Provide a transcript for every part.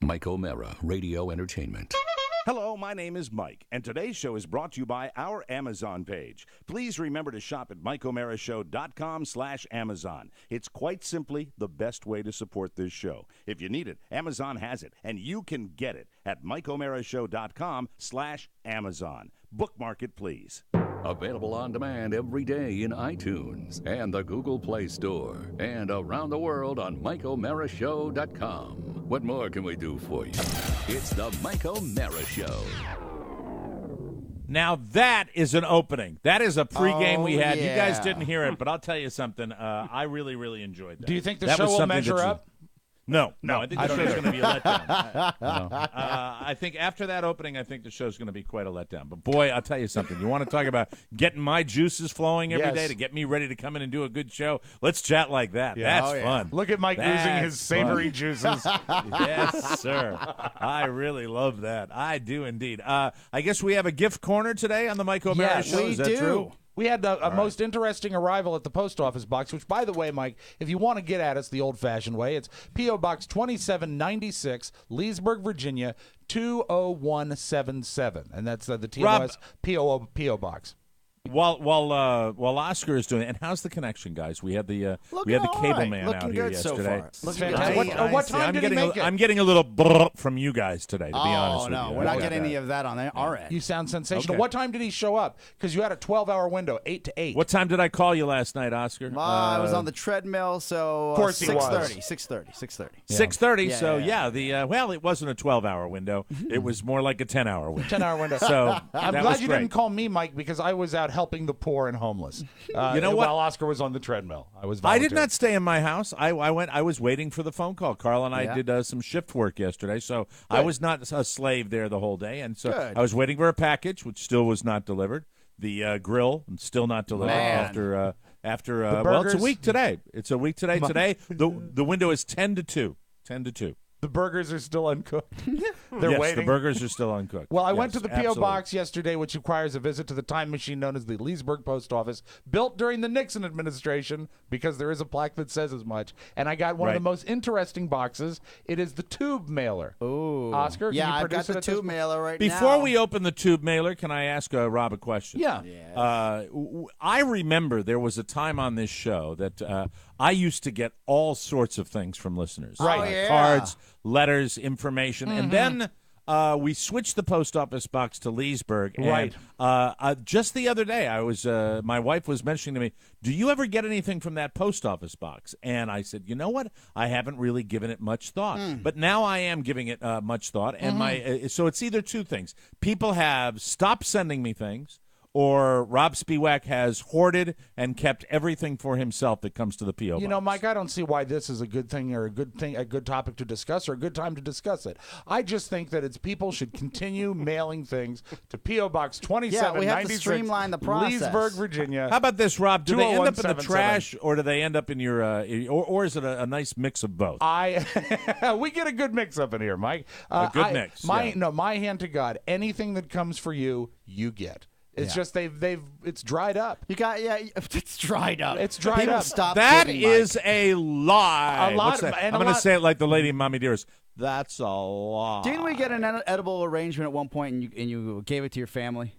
Mike O'Mara, Radio Entertainment. Hello, my name is Mike, and today's show is brought to you by our Amazon page. Please remember to shop at MikeO'MaraShow.com/Amazon. It's quite simply the best way to support this show. If you need it, Amazon has it, and you can get it at MikeO'MaraShow.com/Amazon. Bookmark it, please. Available on demand every day in iTunes and the Google Play Store and around the world on MikeO'MaraShow.com. What more can we do for you? It's the Mike O'Mara Show. Now that is an opening. That is a pregame we had. Yeah. You guys didn't hear it, but I'll tell you something. I really, really enjoyed that. Do you think the That show was will something measure that's- up? No. I think the show's going to be a letdown. No. I think after that opening, I think the show's going to be quite a letdown. But, boy, I'll tell you something. You want to talk about getting my juices flowing every day to get me ready to come in and do a good show? Let's chat like that. Yeah. That's fun. Look at Mike That's oozing his savory fun. juices. Yes, sir. I really love that. I do indeed. I guess we have a gift corner today on the Mike O'Mara Yes, Show. we Is that do. true? We had a most interesting arrival at the post office box, which, by the way, Mike, if you want to get at us the old-fashioned way, it's P.O. Box 2796, Leesburg, Virginia, 20177. And that's the Tmos P.O. Box. While Oscar is doing it, and how's the connection, guys? We had the cable man Looking out here good so yesterday. far. Looking Fantastic. fantastic. What time did he make it? I'm getting a little brrr from you guys today, to be honest with no, you. we're How not about getting that? any of that on our end. You sound sensational. Okay. What time did he show up? Because you had a 12-hour window, 8 to 8. What time did I call you last night, Oscar? I was on the treadmill, so Of course he was. 6:30. 6:30. Yeah, So yeah. it wasn't a 12-hour window. It was more like a 10-hour window. 10-hour window. So I'm that glad was you great. didn't call me, Mike, because I was out helping the poor and homeless. You know what? While Oscar was on the treadmill, I was. I did volunteering. not stay in my house. I was waiting for the phone call. Carl and I Yeah. did some shift work yesterday, so I was not a slave there the whole day, and so Good. I was waiting for a package, which still was not delivered. The grill still not delivered Man. after The well, it's a burgers? week today. It's a week today. Today the window is 10 to 2. 10 to 2. The burgers are still uncooked. They're Yes, waiting. the burgers are still uncooked. Well, I Yes, went to the P.O. absolutely. Box yesterday, which requires a visit to the time machine known as the Leesburg Post Office, built during the Nixon administration, because there is a plaque that says as much. And I got one of Right. the most interesting boxes. It is the tube mailer. Ooh. Oscar, can yeah, you I've produce got it the at this tube point? mailer right Before now. we open the tube mailer, can I ask Rob a question? Yeah. I remember there was a time on this show that I used to get all sorts of things from listeners. Right. Oh, yeah. Cards, letters, information. And then we switched the post office box to Leesburg. And, just the other day, my wife was mentioning to me, do you ever get anything from that post office box? And I said, you know what? I haven't really given it much thought. But now I am giving it much thought. And so it's either two things. People have stopped sending me things, or Rob Spiewak has hoarded and kept everything for himself that comes to the P.O. You box. know, Mike, I don't see why this is a good thing or a good topic to discuss or a good time to discuss it. I just think that people should continue mailing things to P.O. Box 2796, Yeah, we have to streamline the process. Leesburg, Virginia. How about this, Rob? Do they end up in the 20177. trash, or do they end up in your, or is it a nice mix of both? We get a good mix up in here, Mike. Good mix, yeah. My hand to God, anything that comes for you, you get. It's just it's dried up. You got it's dried up. It's dried People up. Stop That giving, is Mike. a lie. A lot What's of- that? and I'm a going to lot- say it like the lady in Mommy Dearest. That's a lie. Didn't we get an edible arrangement at one point, and you gave it to your family?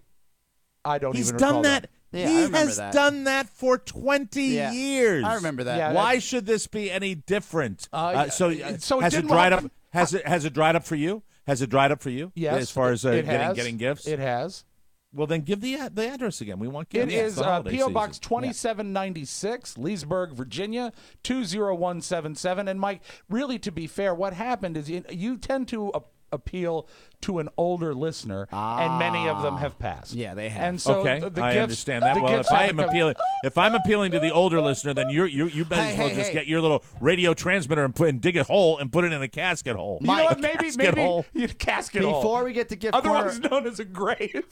I don't He's even done recall that. Yeah, I He remember has that. done that for 20 Yeah, years. I remember that. Yeah, Why should this be any different? so it has didn't it dried up? happen- Has it dried up for you? Has it dried up for you? Yes. As far as it has. getting gifts. It has. Well, then give the address again. We want It gifts. is It's the holiday P.O. season. Box 2796, Leesburg, Virginia, 20177. And, Mike, really, to be fair, what happened is you tend to appeal to an older listener, and many of them have passed. Yeah, they have. And so Okay, the I gifts, understand that. the Well, gifts if I haven't am come- appealing to the older listener, then you might as well just get your little radio transmitter and dig a hole and put it in a casket hole. You know what? Maybe hole. casket hole. Before we get to gift Otherwise corner, known as a grave.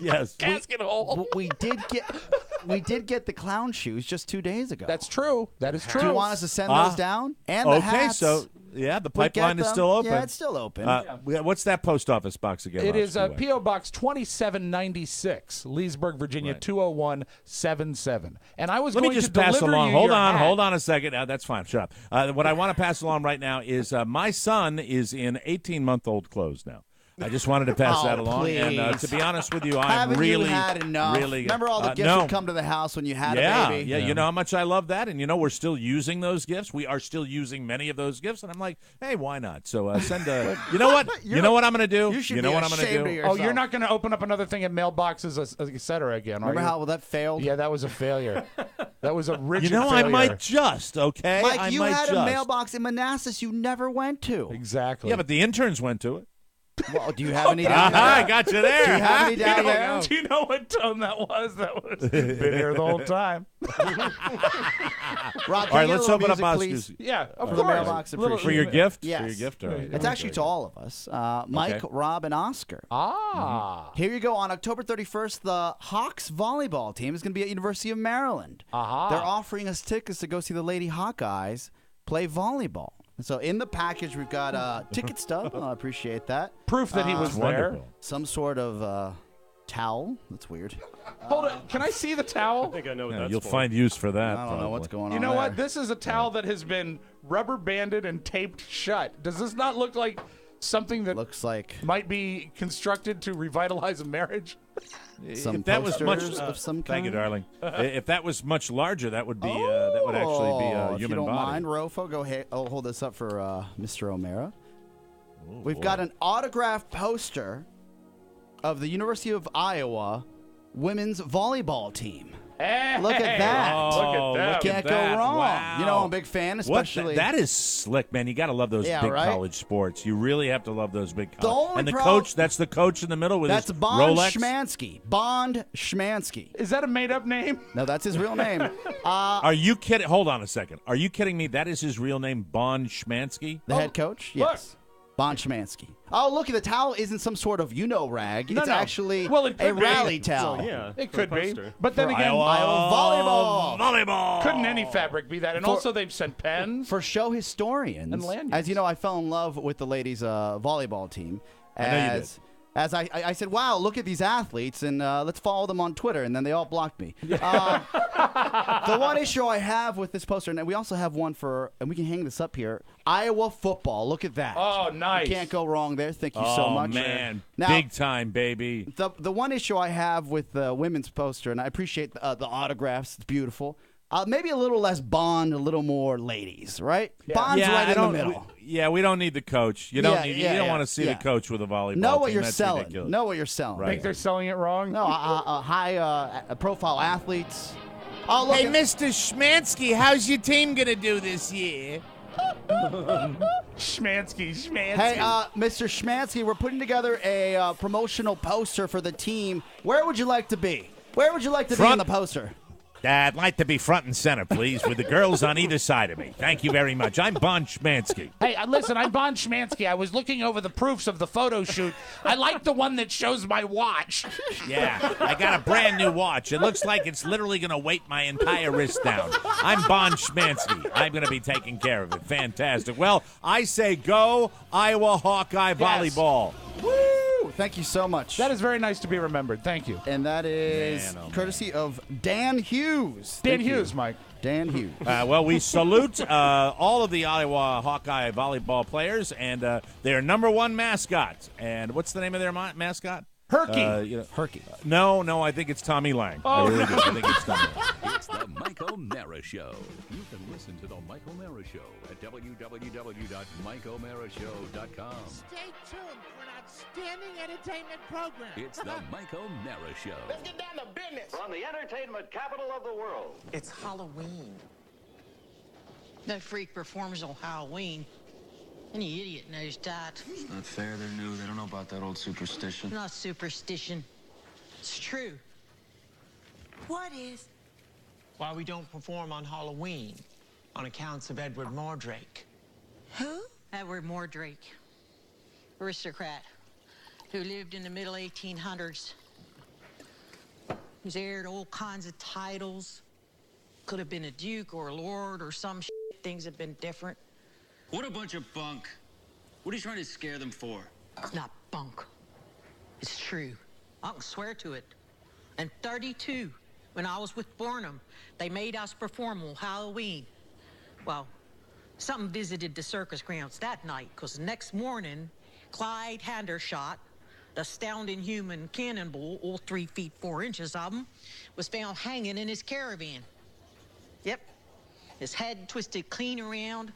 Yes. Casket hole. we did get the clown shoes just 2 days ago. That's true. That is true. Do you want us to send those down? And the Okay, hats. so Yeah, the We get pipeline is them. still open. Yeah, it's still open. What's that post office box again? It is Rob? P.O. Box 2796, Leesburg, Virginia, Right. 20177. And I was Let me going just to pass deliver along. you Hold your on, hat. hold on a second. That's fine. Shut up. What I want to pass along right now is my son is in 18-month-old clothes now. I just wanted to pass that along. And please. to be honest with you, I'm Haven't really, you had enough? really. Remember all the gifts no. would come to the house when you had Yeah, a baby? yeah, you know how much I love that, and we're still using those gifts. We are still using many of those gifts, and I'm like, hey, why not? So send a. You know what? You know what I'm going to do? You should know be what I'm gonna ashamed do? of yourself. Oh, you're not going to open up another thing in mailboxes, et cetera, again, are Remember you? how that failed? Yeah, that was a failure. That was a rigid I failure. might just, okay? Mike, I you might had just. a mailbox in Manassas you never went to. Exactly. Yeah, but the interns went to it. Well, do you have any down I there? got you there. Do you have huh? any down there? Do you know what tone that was? That was been here the whole time. Rob, All right, can I get let's a little open up music, Oscar's. please? Yeah, of For the course. mailbox, Little- For your gift? Yes. For your gift? All right. It's actually to all of us. Mike, Okay. Rob, and Oscar. Ah. Here you go. On October 31st, the Hawks volleyball team is going to be at University of Maryland. Aha. They're offering us tickets to go see the Lady Hawkeyes play volleyball. So in the package, we've got a ticket stub. I appreciate that. Proof that he was there. Wonderful. Some sort of towel. That's weird. Hold it. Can I see the towel? I think I know what Yeah, that's you'll for. find use for that. I don't know what's going on. You know what? there. This is a towel that has been rubber banded and taped shut. Does this not look like something that Looks like might be constructed to revitalize a marriage? some If that was much, posters of some kind. thank you, darling. If that was much larger, that would be that would actually be a if human you don't body. mind, Rofo, go ahead. I'll hold this up for Mr. O'Mara. We've got an autographed poster of the University of Iowa women's volleyball team. Hey, Look at that. Oh, Look at Can't that. go wrong. Wow. You know, I'm a big fan, What? especially. That is slick, man. You got to love those Yeah, big right? college sports. You really have to love those big The college. only And the prob- coach, that's the coach in the middle with That's his Bond Rolex. Schmansky. Bond Schmansky. Is that a made up name? No, that's his real name. Are you kidding? Hold on a second. Are you kidding me? That is his real name, Bond Schmansky? The head coach? Yes. Bond Schmansky. Oh, look, the towel isn't some sort of rag. No, It's no. actually Well, it a could be. rally So, towel. yeah, It for a could be. poster. But then again, Iowa volleyball. Volleyball. couldn't any fabric be that? And also, they've sent pens. For show historians, And lanyards. as you know, I fell in love with the ladies' volleyball team. I know you did. As I said, wow, look at these athletes, and let's follow them on Twitter, and then they all blocked me. The one issue I have with this poster, and we also have one for, and we can hang this up here, Iowa football. Look at that. Oh, nice. You can't go wrong there. Thank you Oh, so much. man. Now, Big time, baby. the one issue I have with the women's poster, and I appreciate the autographs, it's beautiful. Maybe a little less Bond, a little more ladies, right? Bond's right in the middle. We don't need the coach. You don't Yeah, need. yeah, you don't yeah, want to see yeah. the coach with a volleyball Know what team. you're That's selling. ridiculous. Know what you're selling. Right. Think they're selling it wrong? No, high profile athletes. Oh, look. Mr. Schmansky, how's your team going to do this year? Schmansky. Hey, Mr. Schmansky, we're putting together a promotional poster for the team. Where would you like to be? Where would you like to be on Front. the poster? I'd like to be front and center, please, with the girls on either side of me. Thank you very much. I'm Bond Schmansky. Hey, listen, I'm Bond Schmansky. I was looking over the proofs of the photo shoot. I like the one that shows my watch. Yeah, I got a brand new watch. It looks like it's literally going to weight my entire wrist down. I'm Bond Schmansky. I'm going to be taking care of it. Fantastic. Well, I say go Iowa Hawkeye volleyball. Woo! Thank you so much. That is very nice to be remembered. Thank you. And that is Man, oh, man. courtesy of Dan Hughes. Dan Thank you. Hughes, Mike. Dan Hughes. Well, we salute all of the Iowa Hawkeye volleyball players and their number one mascot. And what's the name of their mascot? Herky. Herky. No, I think it's Tommy Lang. I really do. I think it's Tommy Lang. It's the Mike O'Mara Show. You can listen to the Mike O'Mara Show at www.mikeomarashow.com. Stay tuned for an outstanding entertainment program. It's the Mike O'Mara Show. Let's get down to business. From the entertainment capital of the world. It's Halloween. No freak performs on Halloween. Any idiot knows that. It's not fair. They're new. They don't know about that old superstition. Not superstition. It's true. What is? Why we don't perform on Halloween on accounts of Edward Mordrake. Who? Edward Mordrake, aristocrat, who lived in the middle 1800s. He's heired all kinds of titles. Could have been a duke or a lord or some shit. Things have been different. What a bunch of bunk. What are you trying to scare them for? It's not bunk. It's true. I can swear to it. In 32, when I was with Barnum, they made us perform on Halloween. Well, something visited the circus grounds that night, because the next morning, Clyde Handershot, the astounding human cannonball, all 3 feet 4 inches of him, was found hanging in his caravan. Yep. His head twisted clean around,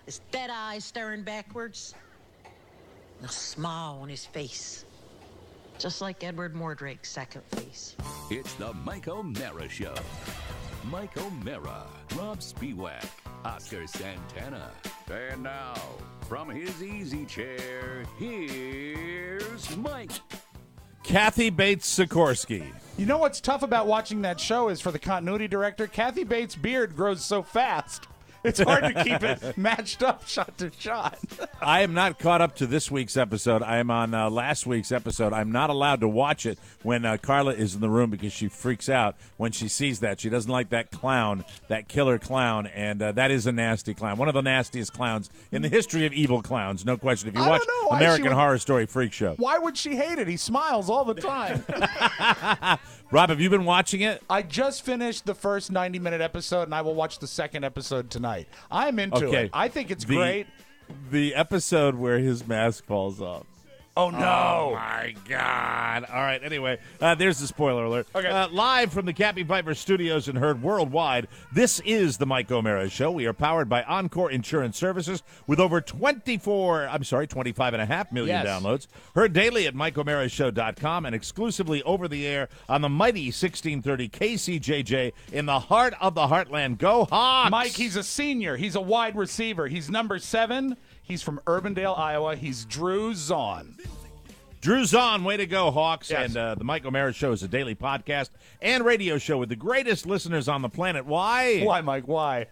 his dead eyes staring backwards, and a smile on his face. Just like Edward Mordrake's second face. It's the Mike O'Mara Show. Mike O'Mara, Rob Spiewak, Oscar Santana. And now, from his easy chair, here's Mike. Kathy Bates Sikorsky. You know what's tough about watching that show is for the continuity director, Kathy Bates' beard grows so fast. It's hard to keep it matched up shot to shot. I am not caught up to this week's episode. I am on last week's episode. I'm not allowed to watch it when Carla is in the room because she freaks out when she sees that. She doesn't like that clown, that killer clown, and that is a nasty clown. One of the nastiest clowns in the history of evil clowns, no question. If you watch American Horror Story Freak Show. Why would she hate it? He smiles all the time. Rob, have you been watching it? I just finished the first 90-minute episode, and I will watch the second episode tonight. I'm into it. I think it's great. The episode where his mask falls off. Oh, no. Oh, my God. All right, anyway, there's the spoiler alert. Okay. Live from the Cappy Piper Studios and heard worldwide, this is the Mike O'Mara Show. We are powered by Encore Insurance Services with over 25.5 million downloads. Heard daily at MikeO'MaraShow.com and exclusively over the air on the mighty 1630 KCJJ in the heart of the heartland. Go Hawks! Mike, he's a senior. He's a wide receiver. He's number 7. He's from Urbandale, Iowa. He's Drew Zahn. Drew Zahn, way to go, Hawks. Yes. And the Mike O'Mara Show is a daily podcast and radio show with the greatest listeners on the planet. Why? Why, Mike? Why?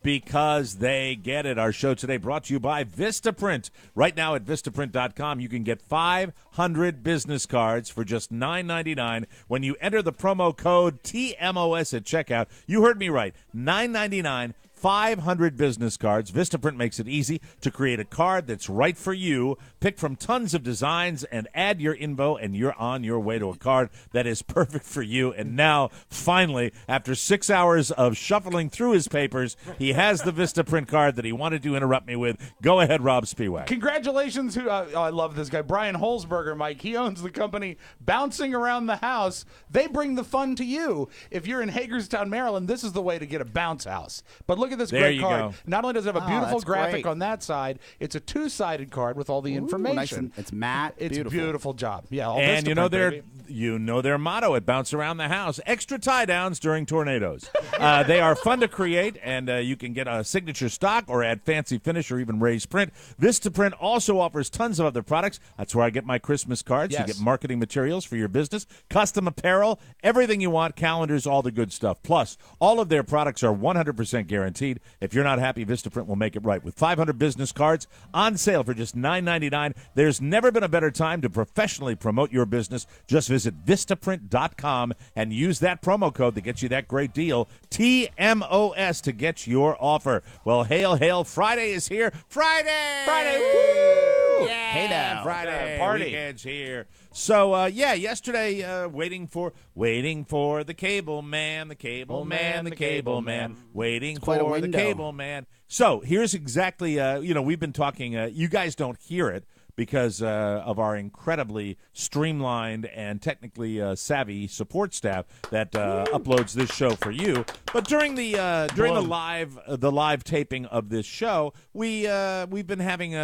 Because they get it. Our show today brought to you by Vistaprint. Right now at Vistaprint.com, you can get 500 business cards for just $9.99 when you enter the promo code TMOS at checkout. You heard me right, $9.99. 500 business cards. Vistaprint makes it easy to create a card that's right for you. Pick from tons of designs and add your info, and you're on your way to a card that is perfect for you. And now, finally, after 6 hours of shuffling through his papers, he has the Vistaprint card that he wanted to interrupt me with. Go ahead, Rob Spiewak. Congratulations. I love this guy. Brian Holzberger, Mike. He owns the company Bouncing Around the House. They bring the fun to you. If you're in Hagerstown, Maryland, this is the way to get a bounce house. But look at this great card. Go. Not only does it have a beautiful graphic great. on that side, it's a 2-sided card with all the information. Nice it's matte. It's beautiful. Beautiful job. Yeah, all And Vistaprint, you know their motto at Bounce Around the House: extra tie downs during tornadoes. They are fun to create, and you can get a signature stock or add fancy finish or even raised print. Vistaprint also offers tons of other products. That's where I get my Christmas cards. Yes. You get marketing materials for your business, custom apparel, everything you want, calendars, all the good stuff. Plus, all of their products are 100% guaranteed. If you're not happy, Vistaprint will make it right. With 500 business cards on sale for just $9.99, there's never been a better time to professionally promote your business. Just visit Vistaprint.com and use that promo code that gets you that great deal, TMOS, to get your offer. Well, hail, hail, Friday is here. Friday! Woo! Yeah, Hey now. Friday. Party. Weekend's here. So, yesterday, waiting for the cable man, the cable man, the cable man, waiting quite a for the window. cable man. So here's exactly, we've been talking, you guys don't hear it because of our incredibly streamlined and technically savvy support staff that uploads this show for you. But during the live taping of this show, we've been having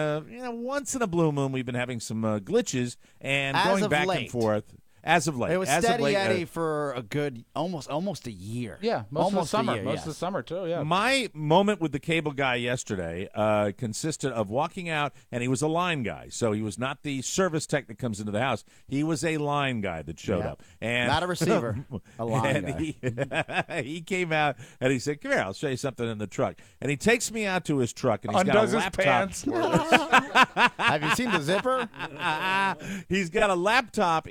once in a blue moon we've been having some glitches and going back and forth. As of late. It was As of steady late, Eddie for a good almost a year. Yeah, most almost of the summer. A year, Most yes. of the summer, too, yeah. My moment with the cable guy yesterday consisted of walking out, and he was a line guy. So he was not the service tech that comes into the house. He was a line guy that showed up. And not a receiver, a line guy. He came out, and he said, "Come here, I'll show you something in the truck." And he takes me out to his truck, and he's Undoes got a his laptop. pants. Have you seen the zipper? He's got a laptop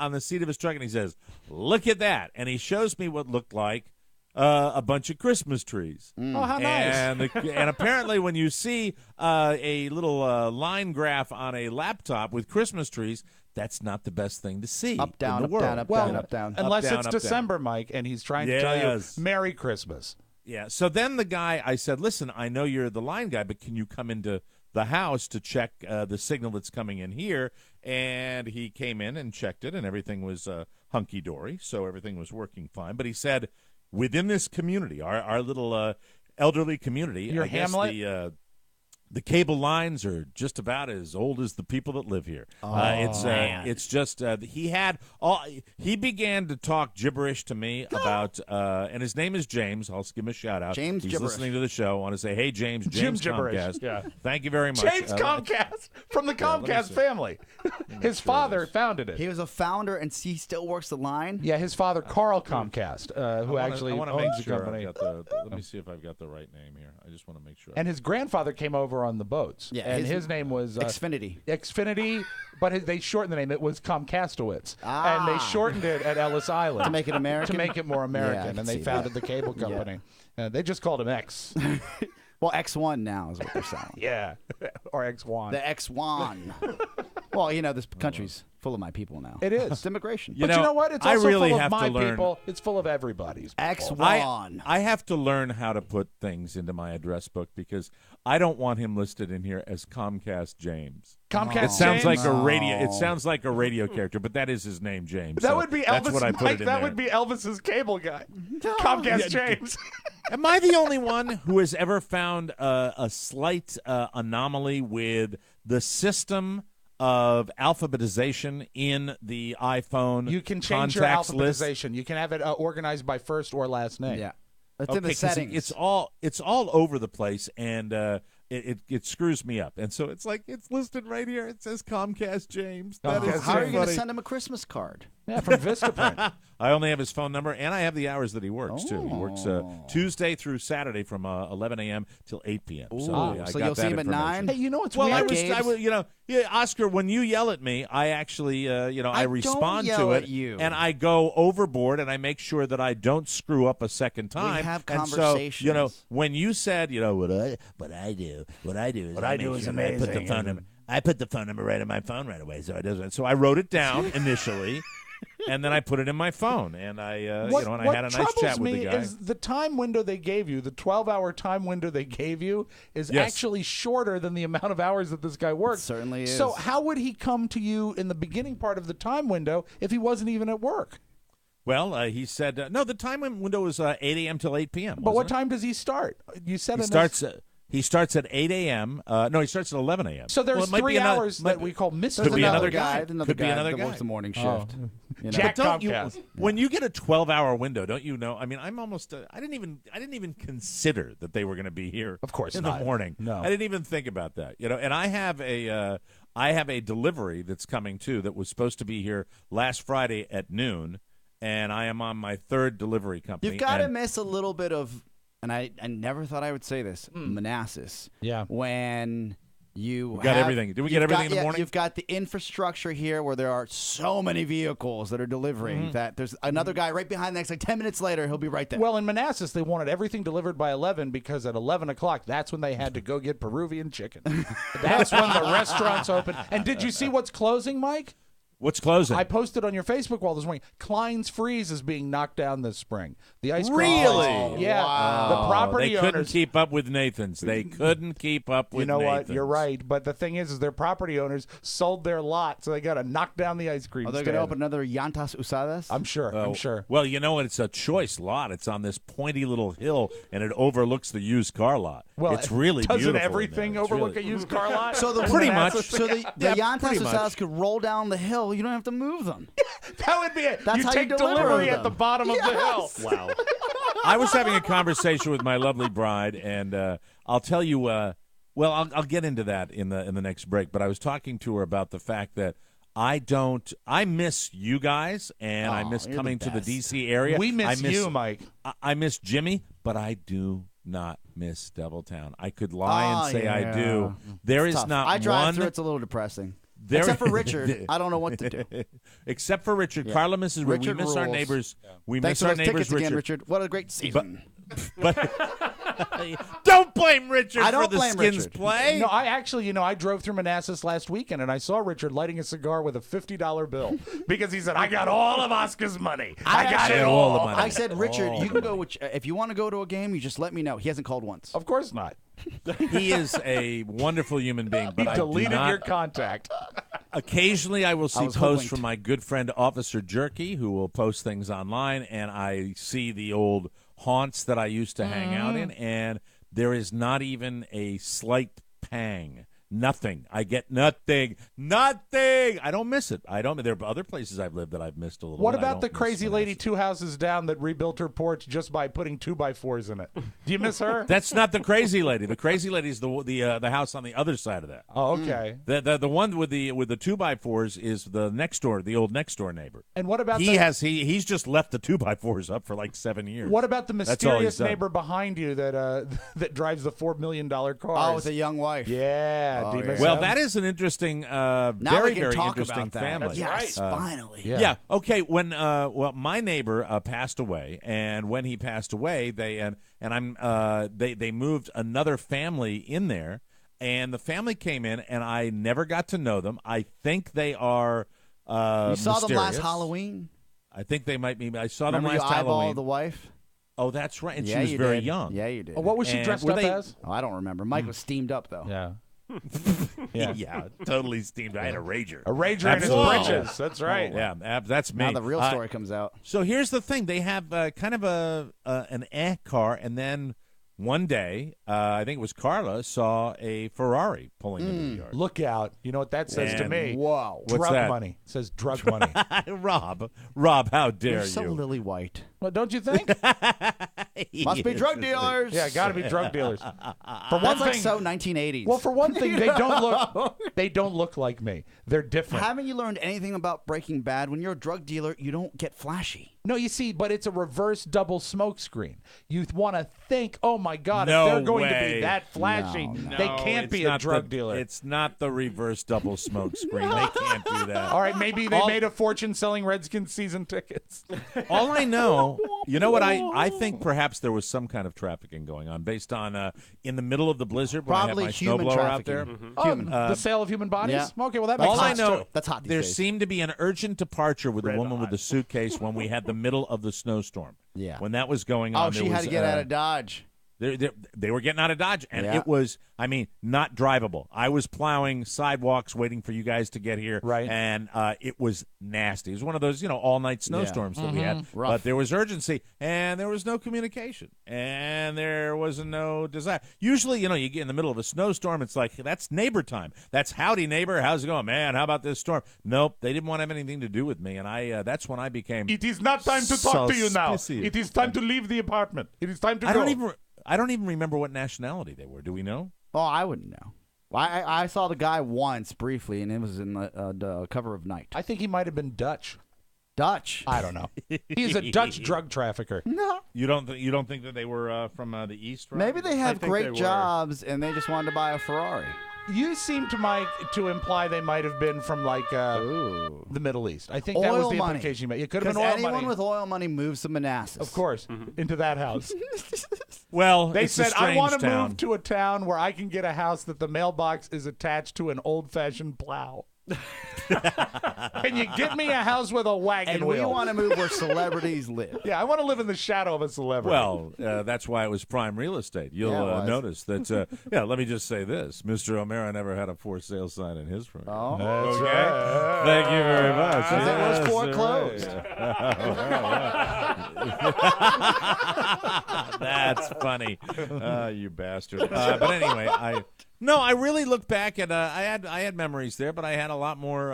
on the seat of his truck, and he says, "Look at that!" And he shows me what looked like a bunch of Christmas trees. Oh, how nice. And apparently when you see a little line graph on a laptop with Christmas trees, that's not the best thing to see Up, down, in the up, world. down, up, down, up, down. Unless Up, down, it's up, down. December, Mike, and he's trying to tell you Yes. Merry Christmas. Yeah. So then the guy, I said, listen, I know you're the line guy, but can you come into the house to check the signal that's coming in here? And he came in and checked it, and everything was hunky-dory, so everything was working fine. But he said, within this community, our little elderly community, Your I guess hamlet? the cable lines are just about as old as the people that live here. It's just he began to talk gibberish to me about and his name is James. I'll give him a shout out. James He's gibberish. listening to the show. I want to say, hey James gibberish. Comcast. Yeah. Thank you very much. James Comcast from the let me Comcast see. family. His father founded it. He was a founder, and he still works the line. Yeah, his father, Carl Comcast, who actually I wanna owns make the sure company. I've got the let me see if I've got the right name here. I just want to make sure. And his grandfather came over on the boats. Yeah, and his name was Xfinity, but they shortened the name. It was Comcastowitz, and they shortened it at Ellis Island To make it American? To make it more Yeah, I American, can and they see founded the cable company. They just called him X. Well, X1 now is what they're selling. Yeah, or X1. The X1. Well, you know, this country's full of my people now. It is. It's immigration. But you know what? It's I also really full of have to my learn- people. It's full of everybody's. X1. I have to learn how to put things into my address book because I don't want him listed in here as Comcast James. Comcast It sounds James? like a radio. It sounds like a radio character, but that is his name, James. That so would be Elvis. That's what I put Mike, it in that there. would be Elvis's cable guy. Comcast James. Am I the only one who has ever found a slight anomaly with the system of alphabetization in the iPhone? You can change your contacts list? alphabetization. You can have it organized by first or last name. Yeah. It's in the 'cause settings. It's all over the place, and it screws me up. And so it's like it's listed right here. It says Comcast James. That is How so are you going to funny. send him a Christmas card? Yeah, from Vistaprint. I only have his phone number, and I have the hours that he works, too. He works Tuesday through Saturday from 11 a.m. till 8 p.m. Ooh. So, I So got you'll that see him at information. 9? Hey, you know what's Well, weird? I was, yeah, Oscar, when you yell at me, I actually, I respond yell to at it, you. and I go overboard, and I make sure that I don't screw up a second time. have and so, conversations. when you said, what I do is I make sure I put the phone number. I put the phone number right on my phone right away, so it doesn't. So I wrote it down initially. And then I put it in my phone, and I had a nice chat with the guy. What troubles me is the time window they gave you, the 12-hour time window they gave you, is actually shorter than the amount of hours that this guy worked. It certainly is. So how would he come to you in the beginning part of the time window if he wasn't even at work? Well, he said, no, the time window is 8 a.m. till 8 p.m. But what wasn't it? time does he start? You said He starts at 8 a.m. No, he starts at 11 a.m. So there's Well, it might 3 be another- hours might that we call missing. Could be another another guy. Another Could be guy another that guy. works the morning shift. Oh. You know? Jack Don't you, Comcast. when you get a 12-hour window, don't you know? I mean, I'm almost. I didn't even consider that they were going to be here. Of course in not. the morning. No. I didn't even think about that. And I have a delivery that's coming too that was supposed to be here last Friday at noon, and I am on my third delivery company. You've got to and- miss a little bit of, and I never thought I would say this, Manassas. Yeah. When you got have- everything. Did we get you've everything got- in the morning? You've got the infrastructure here where there are so many vehicles that are delivering that there's another guy right behind the next, like 10 minutes later, he'll be right there. Well, in Manassas, they wanted everything delivered by 11 because at 11 o'clock, that's when they had to go get Peruvian chicken. That's when the restaurants open. And did you see what's closing, Mike? What's closing? I posted on your Facebook wall this morning. Klein's Freeze is being knocked down this spring. The ice cream Really? place. Yeah. Wow. The property they couldn't owners. keep up with Nathan's. They couldn't keep up with You know Nathan's. what? You're right. But the thing is their property owners sold their lot, so they got to knock down the ice cream Are they stand. going to open another Llantas Usadas? I'm sure. I'm sure. Well, you know what? It's a choice lot. It's on this pointy little hill, and it overlooks the used car lot. Well, it's really doesn't beautiful. everything man. It's overlook really- a used car lot? So the Pretty much. So the Yeah, Llantas pretty much. Usadas could roll down the hill. You don't have to move them. That would be it. That's you how you take deliver delivery them. at the bottom of the hill. Wow. I was having a conversation with my lovely bride, and I'll tell you. Well, I'll get into that in the next break. But I was talking to her about the fact that I miss you guys, and I miss you're coming the to the best. D.C. area. We miss I you, Mike. I miss Jimmy, but I do not miss Devil Town. I could lie and say I do. There is Tough. not I drive one. through. It's a little depressing. Except for Richard, I don't know what to do. Except for Richard, Carla misses Richard we miss our rules. neighbors. We Thanks miss for our those neighbors, tickets again, Richard. What a great season. But don't blame Richard I don't for the blame Skins Richard. play. No, I actually, I drove through Manassas last weekend and I saw Richard lighting a cigar with a $50 bill because he said, "I got all of Oscar's money. I got it all." the money. I said, Richard, you can go. If you want to go to a game, you just let me know. He hasn't called once. Of course not. He is a wonderful human being, but He I do deleted not. your contact. Occasionally, I will see was posts hoodwinked. from my good friend Officer Jerky, who will post things online, and I see the old haunts that I used to hang out in, and there is not even a slight pang. Nothing. I get nothing. Nothing. I don't miss it. I don't. There are other places I've lived that I've missed a little. What bit. I about don't the miss crazy lady Manassas. 2 houses down that rebuilt her porch just by putting 2x4s in it? Do you miss her? That's not the crazy lady. The crazy lady is the house on the other side of that. Oh, okay. The one with the 2x4s is the next door, the old next door neighbor. And what about He's just left the 2x4s up for like 7 years. What about the That's all he's mysterious done. neighbor behind you that that drives the $4 million car? Oh, with a young wife. Yeah. Oh, do you miss Well, him? that is an interesting, Now very, we can very talk interesting about that. family. Yes, finally. Yeah. Okay. When my neighbor passed away, and when he passed away, they moved another family in there, and the family came in, and I never got to know them. I think they are. You saw them last mysterious. Halloween. I think they might be. I saw Remember them you last eyeballed Halloween. the wife? Oh, that's right. And Yeah, she was you very did. young. Yeah, you did. Oh, what was she And dressed were up they- as? Oh, I don't remember. Mike was steamed up though. Yeah. Yeah, totally steamed. I had a rager. A rager in his Absolutely. britches. That's right. Yeah, that's me. Now the real story comes out. So here's the thing: they have kind of an car, and then one day, I think it was Carla saw a Ferrari pulling into the yard. Look out. You know what that says to And- me? Whoa. What's drug that? money. It says drug money. Rob, how dare You're so you? lily white. Well, don't you think? Must be drug dealers. Yeah, got to be drug dealers. For one That's like thing, so 1980s. well, for one thing, they don't look like me. They're different. Haven't you learned anything about Breaking Bad? When you're a drug dealer, you don't get flashy. No, you see, but it's a reverse double smoke screen. You want to think, oh my God, No if they're going to way. be that flashy, No, they No, can't it's be a not drug the- dealer. It's not the reverse double smoke screen. They can't do that. All right, maybe they made a fortune selling Redskins season tickets. All I know, you know what? I think perhaps there was some kind of trafficking going on based on in the middle of the blizzard when Probably I had my human snowblower out trafficking. there. Human. The sale of human bodies? yeah. Okay, well, that makes All I sense, know, too. That's hot these there days. seemed to be an urgent departure with a woman with a suitcase when we had the middle of the snowstorm. Yeah. When that was going on, Oh, she had to get out of Dodge. They were getting out of Dodge, and Yeah. it was, not drivable. I was plowing sidewalks waiting for you guys to get here, Right. and it was nasty. It was one of those, all-night snowstorms that we had. Rough. But there was urgency, and there was no communication, and there was no desire. Usually, you get in the middle of a snowstorm, it's like, that's neighbor time. That's howdy, neighbor. How's it going? Man, how about this storm? Nope, they didn't want to have anything to do with me, and that's when I became It is not time to talk to you now. suspicious. It is time to leave the apartment. It is time to I go. don't even remember what nationality they were. Do we know? Oh, I wouldn't know. I saw the guy once briefly, and it was in the cover of Night. I think he might have been Dutch. Dutch. I don't know. He's a Dutch drug trafficker. No. You don't think that they were from the east? Rob? Maybe they have think great they were. jobs, and they just wanted to buy a Ferrari. You seem to imply they might have been from Ooh. the Middle East. I think that was Oil the money. implication you made. It could have Because been oil anyone money. with oil money moves to Manassas. Of course, into that house. Well, They it's a said, I want to strange town. move to a town where I can get a house that the mailbox is attached to an old-fashioned plow. Can you get me a house with a wagon And we wheel? want to move where celebrities live. Yeah, I want to live in the shadow of a celebrity. Well, that's why it was prime real estate. You'll Yeah, it was. notice that. Let me just say this: Mr. O'Mara never had a for sale sign in his front. Oh. That's Okay. right. Thank you very much. Because it was Yes, foreclosed. That's funny, you bastard. But anyway, I really look back at I had memories there, but I had a lot more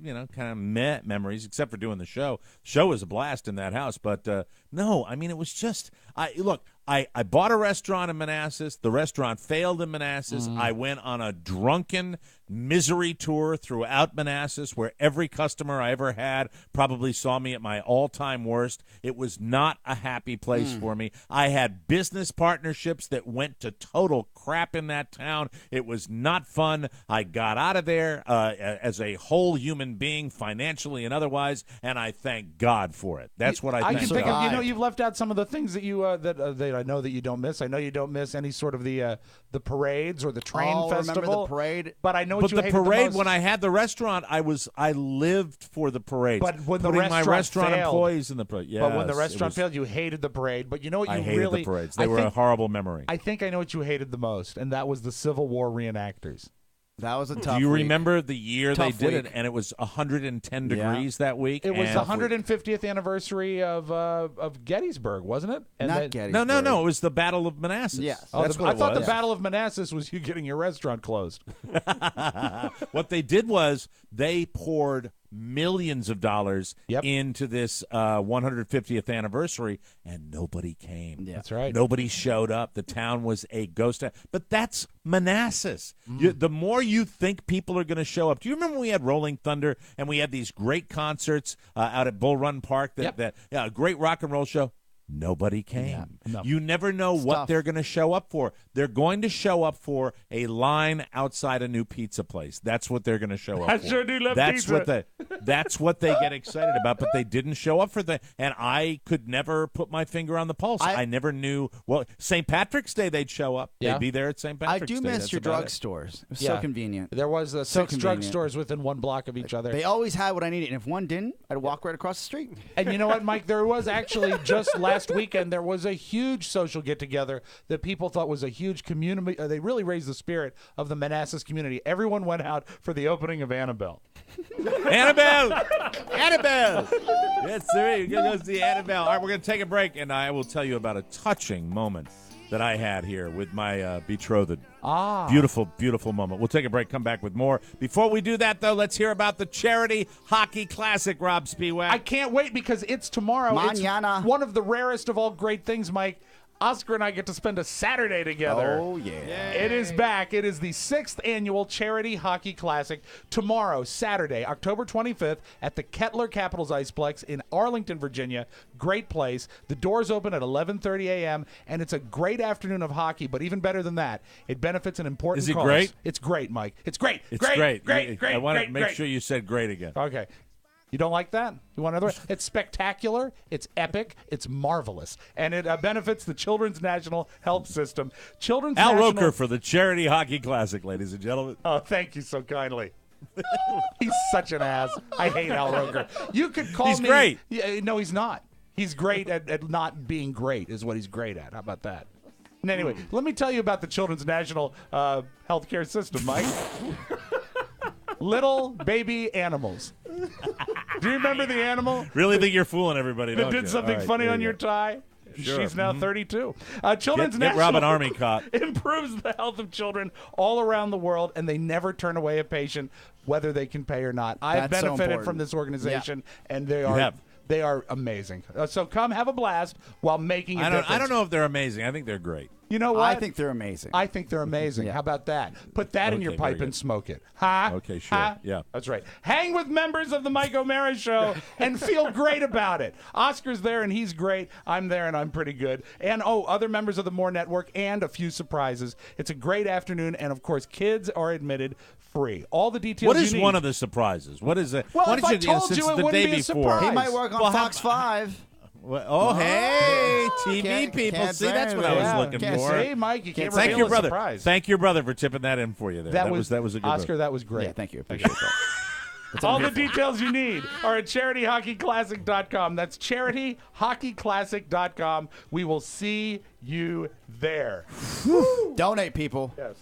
kind of meh memories, except for doing the show. The show was a blast in that house, but no, it was just look. I bought a restaurant in Manassas. The restaurant failed in Manassas. I went on a drunken misery tour throughout Manassas where every customer I ever had probably saw me at my all-time worst. It was not a happy place for me. I had business partnerships that went to total crap in that town. It was not fun. I got out of there as a whole human being, financially and otherwise, and I thank God for it. That's what I I thank can God. think of, you've left out some of the things that you that I know that you don't miss. I know you don't miss any sort of the parades or the train festival. Remember the parade? But I know But what you the hated parade, the most. when I had the restaurant, I lived for the parades. But when the putting my restaurant restaurant failed- employees in the parade. But when the Yes, restaurant it was- failed, you hated the parade. But you know what? I You hated really the parades. They I were a think- horrible memory. I think I know what you hated the most, and that was the Civil War reenactors. That was a tough Do you week. remember the year Tough they did week. it? And it was 110 degrees that week. It was and the 150th anniversary of Gettysburg, wasn't it? And Not that- Gettysburg. No. It was the Battle of Manassas. Yes. Oh, That's the- what I it thought was. the Battle of Manassas was you getting your restaurant closed. What they did was they poured millions of dollars Yep. into this 150th anniversary, and nobody came. That's right. Nobody showed up. The town was a ghost town. But that's Manassas. The more you think people are going to show up. Do you remember when we had Rolling Thunder and we had these great concerts out at Bull Run Park? A great rock and roll show. Nobody came. No. You never know what tough. they're going to show up for. They're going to show up for a line outside a new pizza place. That's what they're going to show up I for. sure do love that's pizza. That's what they get excited about. But they didn't show up for that, and I could never put my finger on the pulse. I never knew. Well, St. Patrick's Day they'd show up. Yeah. They'd be there at St. I Patrick's do Day. miss That's your about it. drugstores. It was Yeah. so convenient. There was So 6 convenient. drugstores within one block of each other. They always had what I needed, and if one didn't, I'd walk right across the street. And you know what, Mike? There was actually just last weekend, there was a huge social get-together that people thought was a huge community. They really raised the spirit of the Manassas community. Everyone went out for the opening of Annabelle. Annabelle! Annabelle! Yes, sir. You're going to go see Annabelle. All right, we're going to take a break, and I will tell you about a touching moment that I had here with my betrothed. Beautiful, beautiful moment. We'll take a break, come back with more. Before we do that, though, let's hear about the Charity Hockey Classic, Rob Spiewak. I can't wait because it's tomorrow. Mañana. It's one of the rarest of all great things, Mike. Oscar and I get to spend a Saturday together. Oh, yeah. It is back. It is the 6th annual Charity Hockey Classic tomorrow, Saturday, October 25th at the Kettler Capitals Iceplex in Arlington, Virginia. Great place. The doors open at 11:30 a.m., and it's a great afternoon of hockey, but even better than that, it benefits an important Is it cause. great? It's great, Mike. It's great. It's great. I want to make great. sure you said great again. Okay. You don't like that? You want another? It's spectacular. It's epic. It's marvelous. And it benefits the Children's National Health System. Children's Al National... Roker for the Charity Hockey Classic, ladies and gentlemen. Oh, thank you so kindly. He's such an ass. I hate Al Roker. You could call He's me... great. Yeah, no, he's not. He's great at not being great is what he's great at. How about that? And anyway, let me tell you about the Children's National Healthcare System, Mike. Little baby animals. Do you remember the animal Really think you're fooling everybody, that don't you? did something All right, funny there on you your go. tie? Sure. She's now 32. Children's Get National Rob an Army cop. improves the health of children all around the world, and they never turn away a patient, whether they can pay or not. I've That's so benefited important. from this organization, and they have. are amazing. So come have a blast while making a difference. I don't know if they're amazing. I think they're great. You know what? I think they're amazing. I think they're amazing. How about that? Put that in your Okay, very pipe and good. smoke it. Huh? Okay, sure. Huh? Yeah. That's right. Hang with members of the Mike O'Mara Show and feel great about it. Oscar's there and he's great. I'm there and I'm pretty good. And, other members of the More Network and a few surprises. It's a great afternoon. And, of course, kids are admitted free. All the details What you is need. one of the surprises? What is it? Well, Why if don't I you- told since you, it the wouldn't day be a before. surprise. he might work on Well, how- Fox 5. Oh, hey, TV Can't- people. can't See, say that's what I anything. was looking Can't for. See, Mike, you can't Thank reveal your a brother. surprise. Thank your brother for tipping that in for you there. That was a good Oscar, move. that was great. Yeah, thank you. Appreciate that. All the details you need are at charityhockeyclassic.com. That's charityhockeyclassic.com. We will see you there. Donate, people. Yes.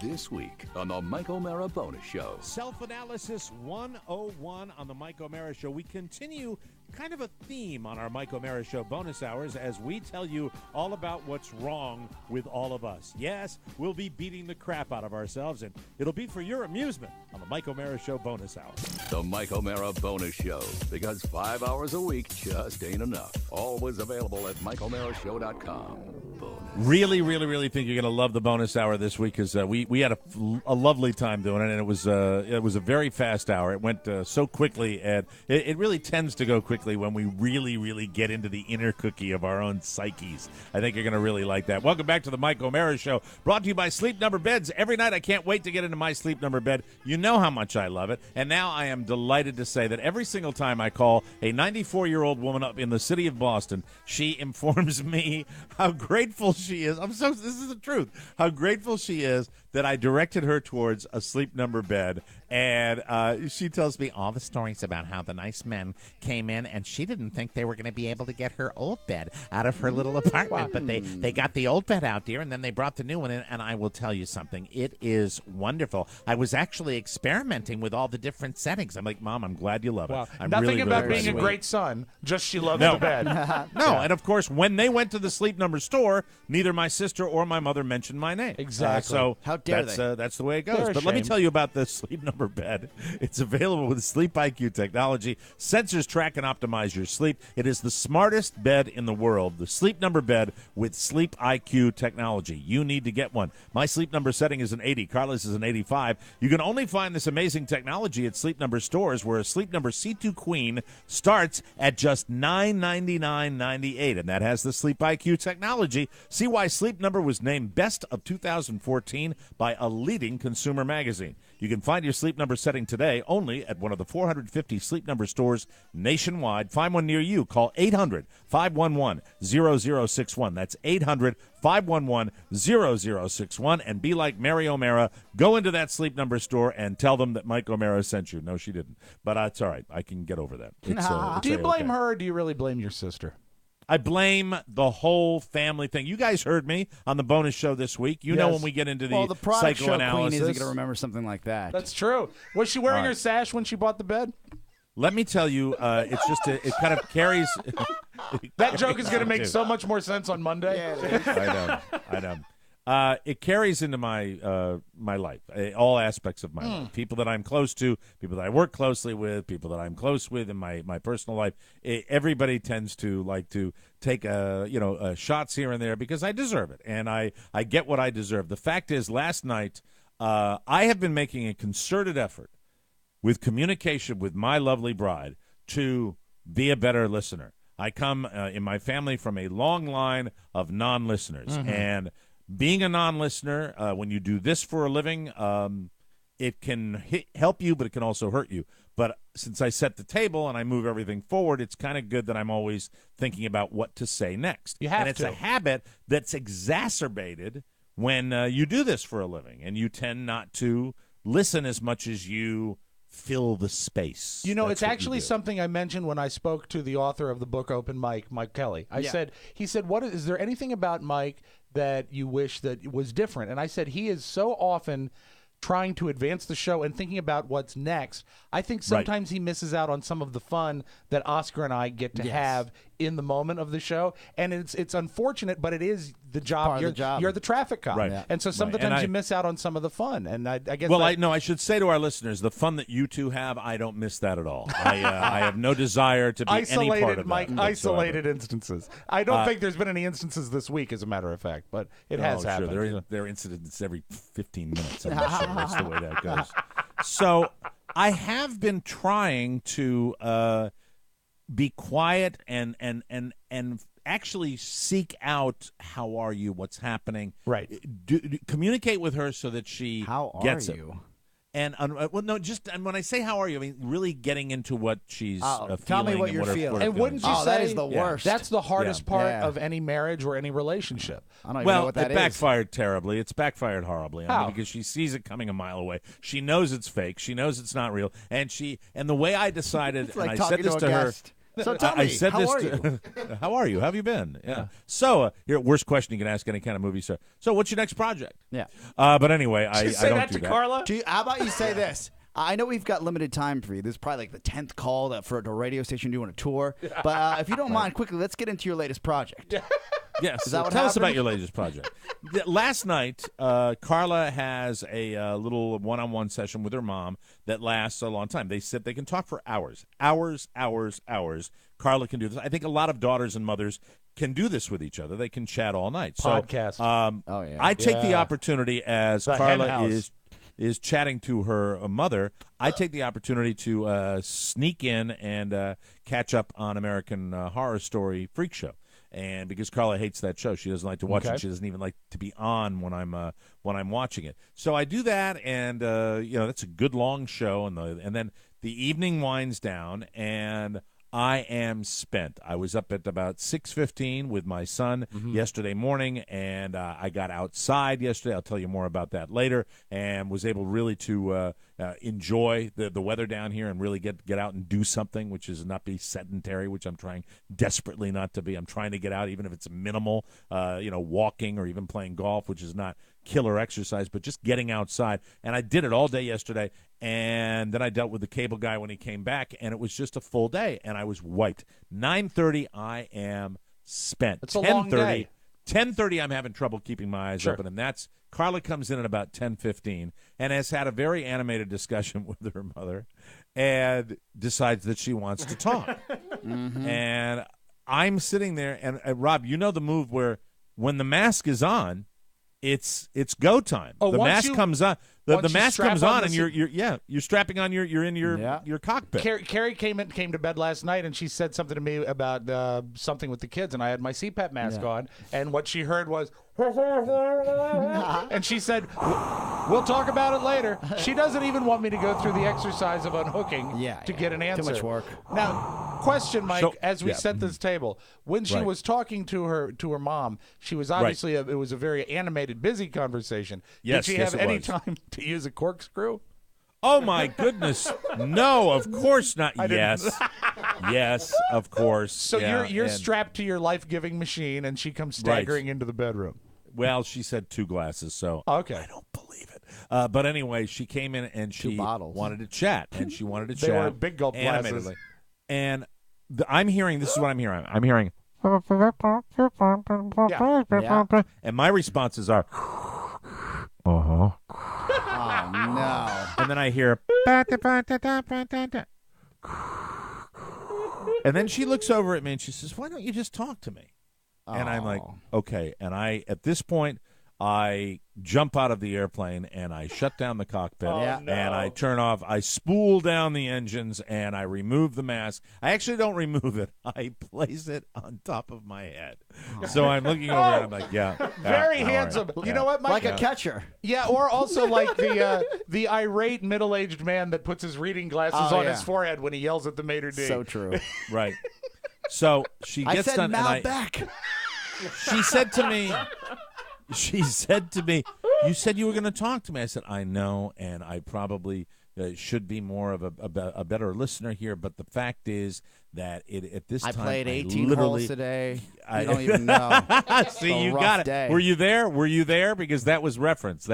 This week on the Mike O'Mara Bonus Show. Self-Analysis 101 on the Mike O'Mara Show. We continue kind of a theme on our Mike O'Mara Show bonus hours as we tell you all about what's wrong with all of us. Yes, we'll be beating the crap out of ourselves, and it'll be for your amusement on the Mike O'Mara Show bonus hour. The Mike O'Mara Bonus Show. Because 5 hours a week just ain't enough. Always available at MikeO'MaraShow.com. Really, really, really think you're going to love the bonus hour this week because we had a lovely time doing it, and it was a very fast hour. It went so quickly, and it really tends to go quickly when we really, really get into the inner cookie of our own psyches. I think you're going to really like that. Welcome back to the Mike O'Mara Show, brought to you by Sleep Number Beds. Every night I can't wait to get into my Sleep Number bed. You know how much I love it, and now I am delighted to say that every single time I call a 94-year-old woman up in the city of Boston, she informs me how grateful she is. This is the truth. How grateful she is that I directed her towards a Sleep Number bed. And she tells me all the stories about how the nice men came in, and she didn't think they were going to be able to get her old bed out of her little apartment. But they got the old bed out there, and then they brought the new one in. And I will tell you something. It is wonderful. I was actually experimenting with all the different settings. I'm like, Mom, I'm glad you love it. I'm Nothing really, about really being a glad. great son. Just she loves the bed. No, and of course, when they went to the Sleep Number store, neither my sister or my mother mentioned my name. Exactly. So How dare they? That's the way it goes. They're But let me ashamed. tell you about the Sleep Number bed. It's available with Sleep IQ technology. Sensors track and optimize your sleep. It is the smartest bed in the world, the Sleep Number bed with Sleep IQ technology. You need to get one. My Sleep Number setting is an 80. Carla's is an 85. You can only find this amazing technology at Sleep Number stores, where a Sleep Number C2 Queen starts at just $999.98, and that has the Sleep IQ technology. See why Sleep Number was named Best of 2014 by a leading consumer magazine. You can find your Sleep Number setting today only at one of the 450 Sleep Number stores nationwide. Find one near you. Call 800-511-0061. That's 800-511-0061. And be like Mary O'Mara. Go into that Sleep Number store and tell them that Mike O'Mara sent you. No, she didn't. But it's all right. I can get over that. It's Do you blame okay. her, or do you really blame your sister? I blame the whole family thing. You guys heard me on the bonus show this week. You know Yes. when we get into The product show queen psychoanalysis. isn't going to remember something like that. That's true. Was she wearing All right. her sash when she bought the bed? Let me tell you, it's just it kind of carries. That joke is going to make so much more sense on Monday. I know. It carries into my my life, all aspects of my life. People that I'm close to, people that I work closely with, people that I'm close with in my personal life. Everybody tends to like to take shots here and there because I deserve it, and I get what I deserve. The fact is, last night I have been making a concerted effort with communication with my lovely bride to be a better listener. I come in my family from a long line of non-listeners, and being a non-listener, when you do this for a living, it can help you, but it can also hurt you. But since I set the table and I move everything forward, it's kind of good that I'm always thinking about what to say next. You have and it's to. a habit that's exacerbated when you do this for a living, and you tend not to listen as much as you fill the space. You know, That's it's what actually you do. something I mentioned when I spoke to the author of the book Open Mike, Mike Kelly. He said, "What is there anything about Mike that you wish that was different?" And I said, he is so often trying to advance the show and thinking about what's next. I think sometimes he misses out on some of the fun that Oscar and I get to have in the moment of the show. And it's unfortunate, but it is the job. part of the job. You're the traffic cop. Right. Yeah. And so some of the Right. And times I- you miss out on some of the fun. And I guess Well, I should say to our listeners, the fun that you two have, I don't miss that at all. I have no desire to be any part isolated, of Mike, that whatsoever. isolated instances. I don't think there's been any instances this week, as a matter of fact, but it has happened. Sure. There are incidents every 15 minutes. I'm not sure that's the way that goes. So I have been trying to be quiet and actually seek out how are you, what's happening. Right. Communicate with her so that she How are gets you? it. And and when I say how are you, I mean really getting into what she's feeling. tell me what and you're her feeling. And wouldn't you Oh, say that is the worst. That's the hardest part Yeah. of any marriage or any relationship. I don't even know Well, what that it is. backfired terribly. It's backfired horribly on How? me because she sees it coming a mile away. She knows it's fake. She knows it's not real. And the way I decided, It's like and I said talking this to a her. guest. So tell me, I said how this are to, you? How are you? How have you been? Yeah. So, here, worst question you can ask any kind of movie star. So, what's your next project? Yeah. But anyway, I Say don't that do to that. Carla? How about you say this? I know we've got limited time for you. This is probably like the 10th call for a radio station doing a tour. But if you don't mind, quickly, let's get into your latest project. Yes. Is that what Tell us about happened? your latest project. Last night, Carla has a little one-on-one session with her mom that lasts a long time. They said they can talk for hours. Carla can do this. I think a lot of daughters and mothers can do this with each other. They can chat all night. Podcast. So, I take the opportunity as The Carla hen house. is chatting to her mother. I take the opportunity to sneak in and catch up on American Horror Story Freak Show. And because Carla hates that show, she doesn't like to watch it. She doesn't even like to be on when I'm watching it. So I do that, and that's a good long show. And then the evening winds down, and I am spent. I was up at about 6:15 with my son yesterday morning, and I got outside yesterday. I'll tell you more about that later, and was able really to enjoy the weather down here and really get out and do something, which is not be sedentary, which I'm trying desperately not to be. I'm trying to get out, even if it's minimal, walking or even playing golf, which is not killer exercise, but just getting outside. And I did it all day yesterday, and then I dealt with the cable guy when he came back, and it was just a full day, and I was wiped. 9:30, I am spent. It's a long day. 10:30, I'm having trouble keeping my eyes open, and that's Carla comes in at about 10:15 and has had a very animated discussion with her mother and decides that she wants to talk. And I'm sitting there, and Rob, you know the move where when the mask is on, it's go time. Oh, the mask comes on. The mask comes on, and you're strapping on you're in your cockpit. Carrie came to bed last night, and she said something to me about something with the kids, and I had my CPAP mask on, and what she heard was, and she said, "We'll talk about it later." She doesn't even want me to go through the exercise of unhooking to get an answer. Too much work. Now, question, Mike, So- as we set this table, when she Right. was talking to her ppmom, she was obviously it was a very animated, busy conversation. Yes, Did she yes, have it any was. time to use a corkscrew? Oh, my goodness. No, of course not. Yes. Yes, of course. So Yeah, you're and- strapped to your life-giving machine, and she comes staggering into the bedroom. Well, she said 2 glasses, so Okay. I don't believe it. But anyway, she came in and she bottles. wanted to chat, and she wanted to They chat. were big gulp glasses. animatedly. And I'm hearing, this is what I'm hearing. I'm hearing, Yeah. and my responses are, Oh, no. and then I hear, and then she looks over at me and she says, "Why don't you just talk to me?" And I'm like, okay. And at this point, I jump out of the airplane and I shut down the cockpit and I turn off, I spool down the engines and I remove the mask. I actually don't remove it. I place it on top of my head. So I'm looking over and I'm like, Very all right. handsome. You know what, Mike? Like a catcher. Yeah, or also like the irate middle-aged man that puts his reading glasses on his forehead when he yells at the maitre d'. So true. Right. So she I gets said done Mal and back. she said to me, "You said you were going to talk to me." I said, "I know, and I probably should be more of a better listener here. But the fact is that at this I time, played 18 literally, holes today. You don't even know. See, a you rough got it. day. Were you there? Were you there? Because that was reference.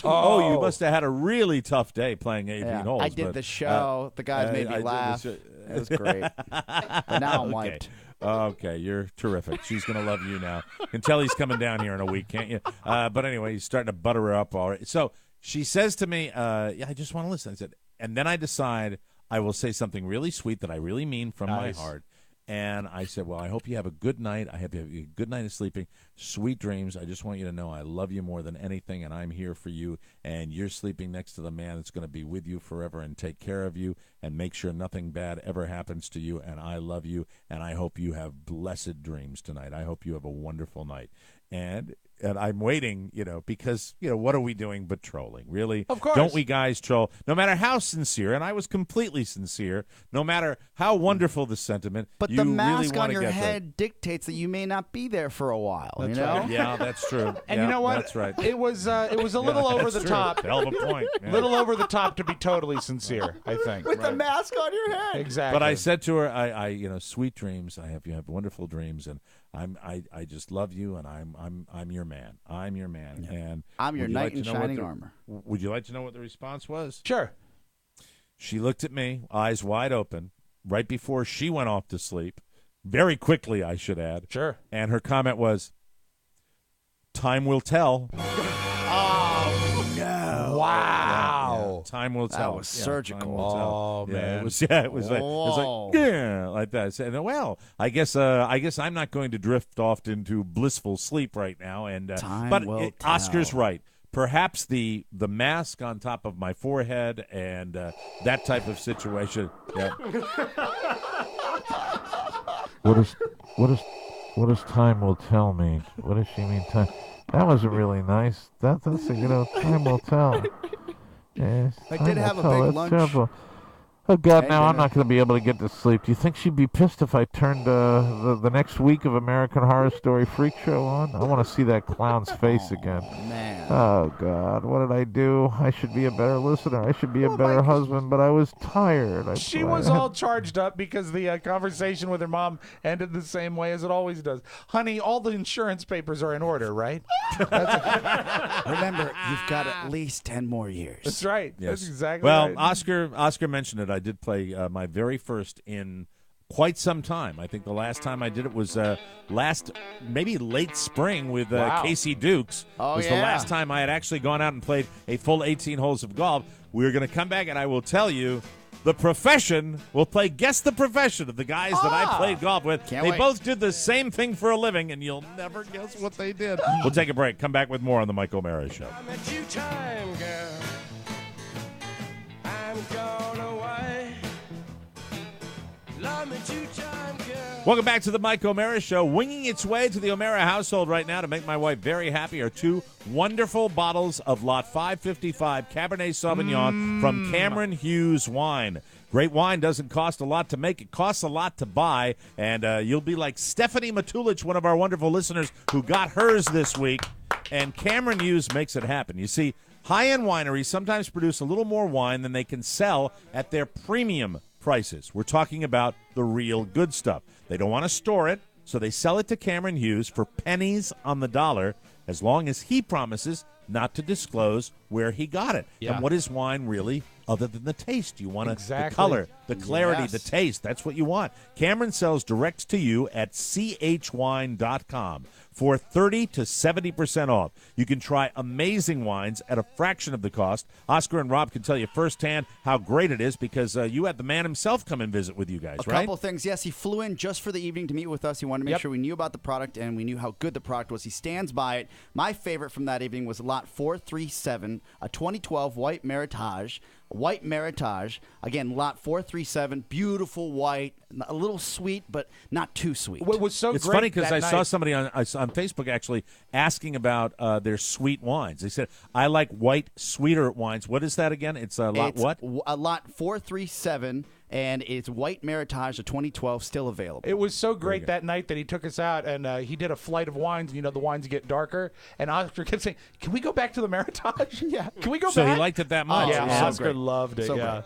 Oh, you must have had a really tough day playing 18 holes. I did but, the show. The guys made me I did the laugh. show. It was great. But now I'm wiped. Okay, you're terrific. She's going to love you now. Can tell he's coming down here in a week, can't you? But anyway, he's starting to butter her up already. So she says to me, I just want to listen. I said, and then I decide I will say something really sweet that I really mean from my heart. And I said, well, I hope you have a good night. I hope you have a good night of sleeping. Sweet dreams. I just want you to know I love you more than anything, and I'm here for you. And you're sleeping next to the man that's going to be with you forever and take care of you and make sure nothing bad ever happens to you. And I love you, and I hope you have blessed dreams tonight. I hope you have a wonderful night. And I'm waiting, because, what are we doing but trolling? Really? Of course. Don't we guys troll? No matter how sincere, and I was completely sincere, no matter how wonderful the sentiment, But you the really mask wanna on your get head dictates that you may not be there for a while. That's you know? right. Yeah, that's true. And Yeah, you know what? That's right. It was a little over the That's top. true. Hell of a point. Yeah. Little over the top to be totally sincere, I think. With the mask on your head. Exactly. But I said to her, I sweet dreams. You have wonderful dreams, and I just love you, and I'm your man. I'm your man, and I'm your would you knight like to in know what shining the- armor. Would you like to know what the response was? Sure. She looked at me, eyes wide open, right before she went off to sleep, very quickly, I should add. Sure. And her comment was, "Time will tell." Wow. Yeah, time will tell. That was surgical. Time will tell. Oh, man. It was like yeah, like that. So, well, I guess I'm not going to drift off into blissful sleep right now. And but Oscar's right. Perhaps the mask on top of my forehead and that type of situation. Yeah. What does time will tell me? What does she mean time? That wasn't really nice. That's time will tell. Yes, I did have a big That's lunch. terrible. Oh God! And Now I'm dinner. not going to be able to get to sleep. Do you think she'd be pissed if I turned the next week of American Horror Story Freak Show on? I want to see that clown's face again. Man. Oh God! What did I do? I should be a better listener. I should be a better husband, but I was tired. She was all charged up because the conversation with her mom ended the same way as it always does. Honey, all the insurance papers are in order, right? Remember, you've got at least 10 more years. That's right. Yes. That's exactly well, right. Oscar mentioned it. I did play my very first in quite some time. I think the last time I did it was maybe late spring with Casey Dukes. Oh, was the last time I had actually gone out and played a full 18 holes of golf. We're going to come back, and I will tell you, the profession will play Guess the Profession of the guys that I played golf with. Can't they wait. both did the same thing for a living, and you'll never guess what they did. We'll take a break. Come back with more on the Mike O'Mara Show. I met you time, girl. I'm gone away. Love me two time, girl. Welcome back to the Mike O'Mara Show. Winging its way to the O'Mara household right now to make my wife very happy are two wonderful bottles of Lot 555 Cabernet Sauvignon from Cameron Hughes Wine. Great wine doesn't cost a lot to make. It costs a lot to buy. And you'll be like Stephanie Matulich, one of our wonderful listeners who got hers this week. And Cameron Hughes makes it happen. You see, high-end wineries sometimes produce a little more wine than they can sell at their premium prices. We're talking about the real good stuff. They don't want to store it, so they sell it to Cameron Hughes for pennies on the dollar, as long as he promises not to disclose where he got it. Yeah. And what is wine really other than the taste? You want Exactly. the color, the clarity, Yes. the taste. That's what you want. Cameron sells direct to you at chwine.com for 30 to 70% off. You can try amazing wines at a fraction of the cost. Oscar and Rob can tell you firsthand how great it is because you had the man himself come and visit with you guys, A right? couple things. Yes, he flew in just for the evening to meet with us. He wanted to make sure we knew about the product and we knew how good the product was. He stands by it. My favorite from that evening was Lot 437, a 2012 White Meritage. White Meritage. Again, Lot 437, beautiful white, a little sweet, but not too sweet. What was so It's great funny because that I saw night- somebody on Facebook actually asking about their sweet wines. They said, I like white, sweeter wines. What is that again? It's a lot what? A Lot 437, and it's White Meritage, a 2012, still available. It was so great that night that he took us out and he did a flight of wines. You know, the wines get darker. And Oscar kept saying, "Can we go back to the Meritage? Yeah. Can we go So back?" he liked it that much. Yeah, yeah. So Oscar great. loved it. So yeah. great.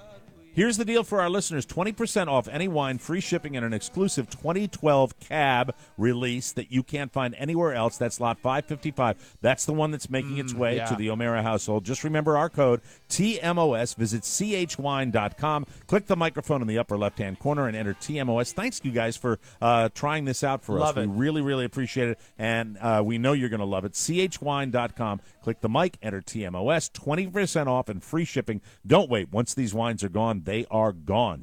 Here's the deal for our listeners. 20% off any wine, free shipping, and an exclusive 2012 cab release that you can't find anywhere else. That's Lot 555. That's the one that's making its way to the O'Mara household. Just remember our code, TMOS. Visit chwine.com. Click the microphone in the upper left-hand corner and enter TMOS. Thanks, you guys, for trying this out for Love us. it. We really, really appreciate it, and we know you're going to love it. chwine.com. Click the mic, enter TMOS, 20% off and free shipping. Don't wait. Once these wines are gone, they are gone.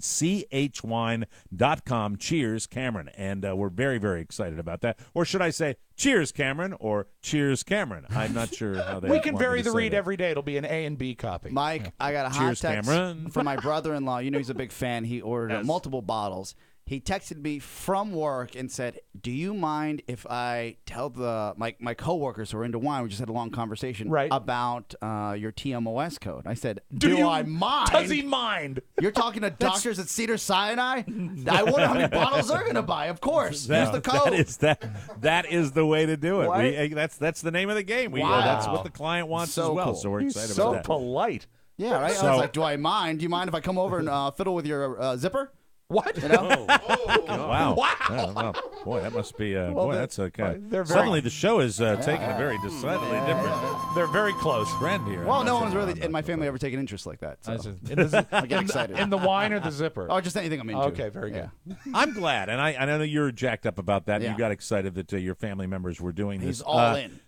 chwine.com. Cheers, Cameron. And we're very, very excited about that. Or should I say, cheers, Cameron, or cheers, Cameron. I'm not sure how they We can want me vary to the say read that. every day. It'll be an A and B copy. Mike, I got a hot Cheers, text Cameron. from my brother-in-law. You know he's a big fan. He ordered multiple bottles. He texted me from work and said, "Do you mind if I tell my coworkers who are into wine? We just had a long conversation about your TMOS code." I said, "Do I mind? Does he mind? You're talking to doctors at Cedars-Sinai? I wonder how many bottles they're going to buy. Of course, here's the code." That is the way to do it. Right? That's the name of the game. Wow. That's what the client wants So as well. cool. So we're He's excited so about that. polite. Yeah, right. I So- was like, "Do I mind? Do you mind if I come over and fiddle with your zipper?" What? You know? Wow. Wow. Yeah, well, boy, that must be. Well, that's a kind they're of. very- Suddenly, the show is taking a very decidedly different They're very close. trend here. Well, I'm no not one's sure really about in my that. family ever taken interest like that. So. I get excited. In the wine or the zipper? Oh, just anything I'm into. Okay, very good. I'm glad, and I know you're jacked up about that. Yeah. You got excited that your family members were doing this. He's all in.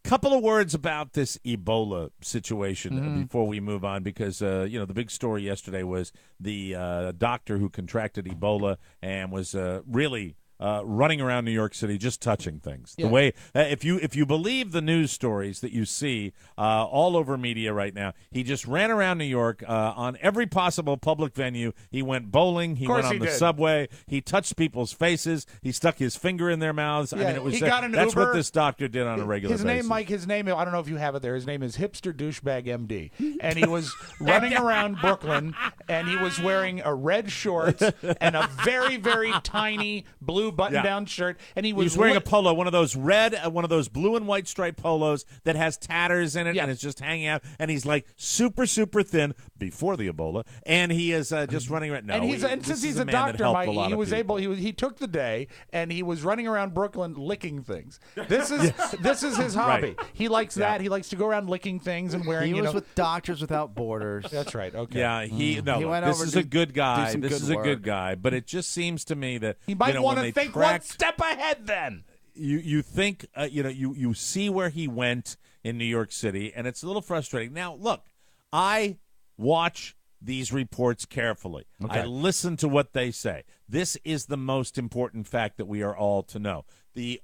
Couple of words about this Ebola situation before we move on, because the big story yesterday was the doctor who contracted Ebola and was really running around New York City just touching things. Yeah. The way if you believe the news stories that you see all over media right now, he just ran around New York on every possible public venue. He went bowling. He went on the subway. He touched people's faces. He stuck his finger in their mouths. Yeah, I mean, it was he got an that's Uber. what this doctor did on a regular His basis. name, Mike, I don't know if you have it there. His name is Hipster Douchebag MD. And he was running around Brooklyn, and he was wearing a red shorts and a very, very tiny blue button-down shirt. And he was wearing a polo, one of those blue and white striped polos that has tatters in it, and it's just hanging out. And he's like super, super thin before the Ebola, and he is just running around. No, and since he's a doctor, Mike, he took the day, and he was running around Brooklyn licking things. This is his hobby. Right. He likes that. He likes to go around licking things and wearing. He was with Doctors Without Borders. That's right. Okay. Yeah, this is a good guy. This is a good guy, but it just seems to me that he might want to think one step ahead. Then you think you see where he went in New York City, and it's a little frustrating. Now, look, I watch these reports carefully. Okay. I listen to what they say. This is the most important fact that we are all to know. The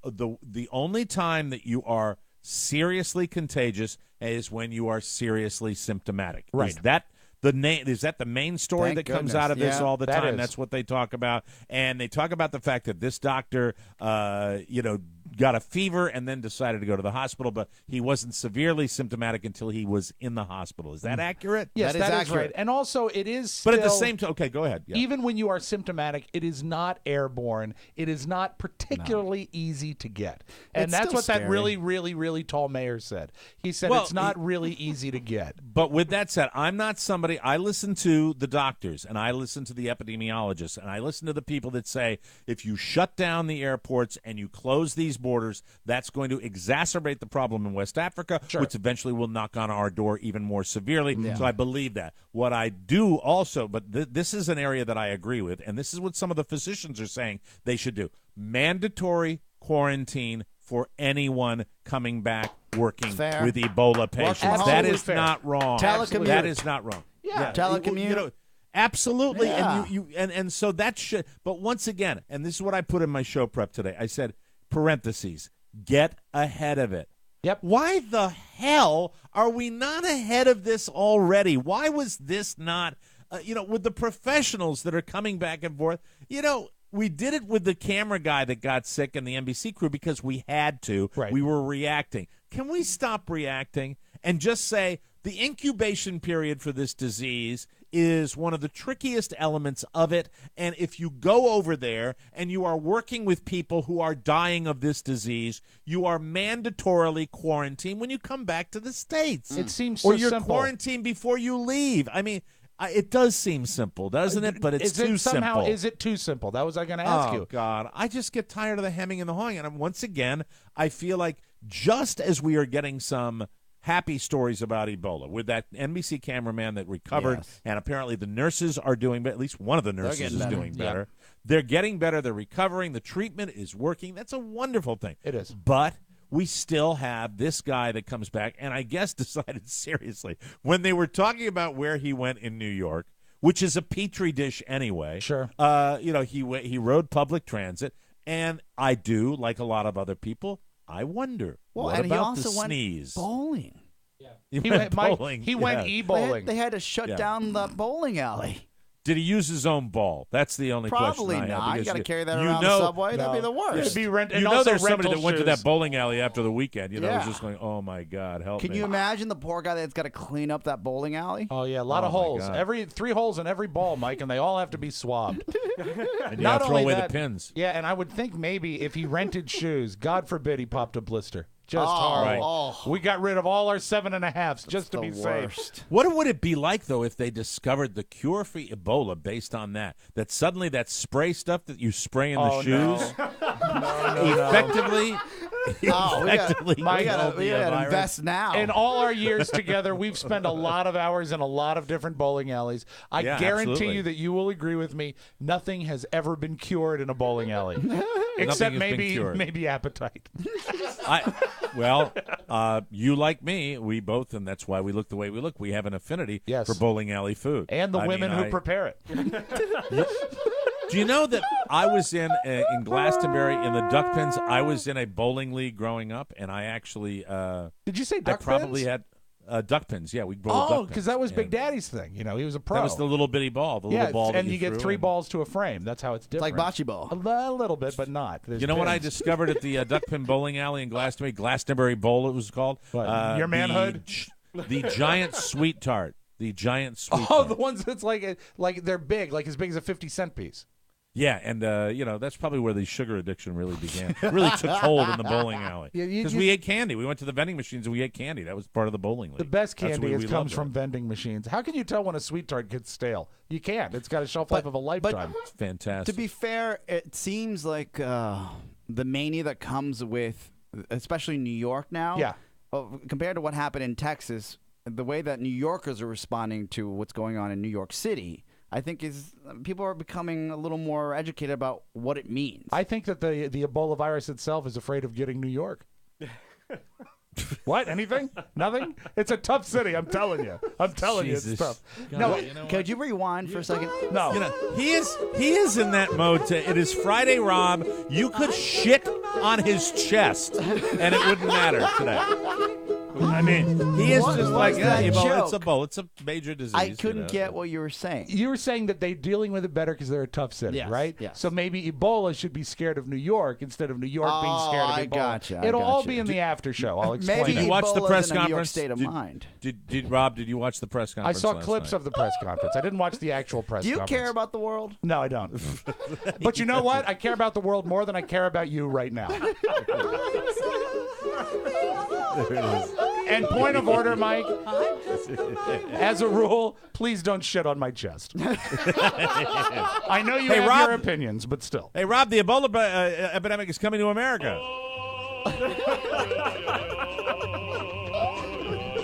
only time that you are seriously contagious is when you are seriously symptomatic. Right. Is that the main story that comes out of this all the time? That's what they talk about. And they talk about the fact that this doctor got a fever and then decided to go to the hospital, but he wasn't severely symptomatic until he was in the hospital. Is that accurate? Yes, that is accurate. Right. And also, it is still, but at the same time, okay, go ahead. Yeah. Even when you are symptomatic, it is not airborne. It is not particularly easy to get. And that's what that really, really, really tall mayor said. He said it's not really easy to get. But with that said, I'm not somebody, I listen to the doctors, and I listen to the epidemiologists, and I listen to the people that say if you shut down the airports and you close these borders, that's going to exacerbate the problem in West Africa, which eventually will knock on our door even more severely. So I believe that. What I do also, but this is an area that I agree with, and this is what some of the physicians are saying they should do. Mandatory quarantine for anyone coming back working with Ebola patients. That is not wrong. Telecommute. That is not wrong. Yeah. Telecommute. Absolutely. Yeah. And so that should, but once again, and this is what I put in my show prep today. I said, parentheses, get ahead of it. Yep. Why the hell are we not ahead of this already? Why was this not, with the professionals that are coming back and forth? We did it with the camera guy that got sick and the NBC crew because we had to. Right. We were reacting. Can we stop reacting and just say the incubation period for this disease is one of the trickiest elements of it, and if you go over there and you are working with people who are dying of this disease, you are mandatorily quarantined when you come back to the States. It seems so or you're simple. quarantined before you leave. I mean, it does seem simple, doesn't it? But it's too simple. Is it too simple? That was I going to ask you. Oh, God. I just get tired of the hemming and the hawing. And once again, I feel like just as we are getting some happy stories about Ebola with that NBC cameraman that recovered, and apparently the nurses are doing better. At least one of the nurses is doing better. Yep. They're getting better. They're recovering. The treatment is working. That's a wonderful thing. It is. But we still have this guy that comes back, and I guess decided seriously when they were talking about where he went in New York, which is a petri dish anyway. Sure. He rode public transit, and I do, like a lot of other people, I wonder. Well, what and about he also the went sneeze? Bowling. He went bowling. He went e-bowling. They had to shut down the bowling alley. Did he use his own ball? That's the only question Probably I have. not. You got to carry that around know, the subway. That'd be the worst. It'd be rent. You And know, also there's somebody that rental went to shoes. that bowling alley after the weekend. Was Yeah. just going, "Oh my God, help me!" Can you imagine the poor guy that's got to clean up that bowling alley? Oh yeah, a lot of my holes. God. 3 holes in every ball, Mike, and they all have to be swabbed. And you Not gotta throw only away that, the pins. Yeah, and I would think maybe if he rented shoes, God forbid he popped a blister. Just horrible. Right. We got rid of all our 7.5s just to be safe. Worst. What would it be like, though, if they discovered the cure for Ebola based on that? That suddenly that spray stuff that you spray in the shoes No. effectively Oh, effectively we killed gotta the virus. invest now. In all our years together, we've spent a lot of hours in a lot of different bowling alleys. I Yeah, guarantee absolutely. you that you will agree with me. Nothing has ever been cured in a bowling alley, except has been cured. maybe appetite. You like me, we both, and that's why we look the way we look. We have an affinity Yes. for bowling alley food. And the women who prepare it. Do you know that I was in Glastonbury in the duck pens? I was in a bowling league growing up, and I actually Did you say I duck probably pins? had duck pins. Yeah, we bowled duck pins. Because that was Big And Daddy's thing. You know, he was a pro. That was the little bitty ball, the little ball that and you get threw 3 in. balls to a frame. That's how it's It's different. like bocce ball. A little bit, but not. There's You know what I pins. discovered at the duck pin bowling alley in Glastonbury Bowl? It was called What, your manhood? The giant sweet tart. The giant sweet Oh, tart. the ones that's like they're big, like as big as a 50-cent piece. Yeah, and that's probably where the sugar addiction really began. It really took hold in the bowling alley Yeah, because we ate candy. We went to the vending machines and we ate candy. That was part of the bowling league. The best That's candy what we comes loved from it. vending machines. How can you tell when a sweet tart gets stale? You can't. It's got a shelf life of a lifetime. It's fantastic. To be fair, it seems like the mania that comes with, especially New York now, Yeah. compared to what happened in Texas, the way that New Yorkers are responding to what's going on in New York City, I think is people are becoming a little more educated about what it means. I think that the Ebola virus itself is afraid of getting New York. What? Anything? Nothing? It's a tough city. I'm telling you. I'm telling you, it's Jesus. tough. God, No, you know what? Could you rewind for a second? no. He is in that mode. It is Friday, Rob. You could shit on his chest, and it wouldn't matter today. I mean, he is What just was like that Ebola. It's joke? Ebola. It's a major disease. I you couldn't know. get what you were saying. You were saying that they're dealing with it better because they're a tough city, Yes, right? yes. So maybe Ebola should be scared of New York instead of New York being Oh, scared of Ebola. I gotcha, I It'll all gotcha. be in the after show. I'll explain Maybe Did you it. watch the Ebola's press in a New York conference? state of mind. Did Rob? Did you watch the press I conference? saw last clips night? of the press conference. I didn't watch the actual press Do you conference. care about the world? No, I don't. But you know what? I care about the world more than I care about you right now. And point of order, Mike. As a rule, please don't shit on my chest. I know you Hey, have Rob. your opinions, but still. Hey, Rob, the Ebola epidemic is coming to America.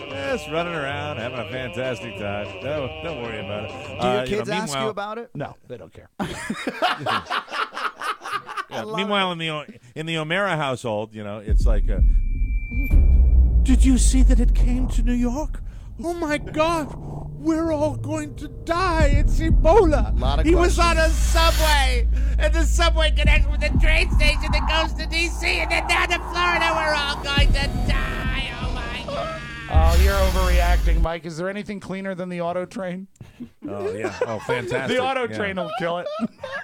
Just running around, having a fantastic time. Don't worry about it. Do your kids ask you meanwhile- about it? No, they don't care. Meanwhile, in the O'Mara household, it's like, did you see that it came to New York? Oh my God, we're all going to die. It's Ebola. Lot of He was questions. on a subway, and the subway connects with the train station that goes to D.C., and then down to Florida. We're all going to die. Oh, my God. Oh, you're overreacting, Mike. Is there anything cleaner than the auto train? Oh, yeah. Oh, fantastic. The auto Yeah. train will kill it.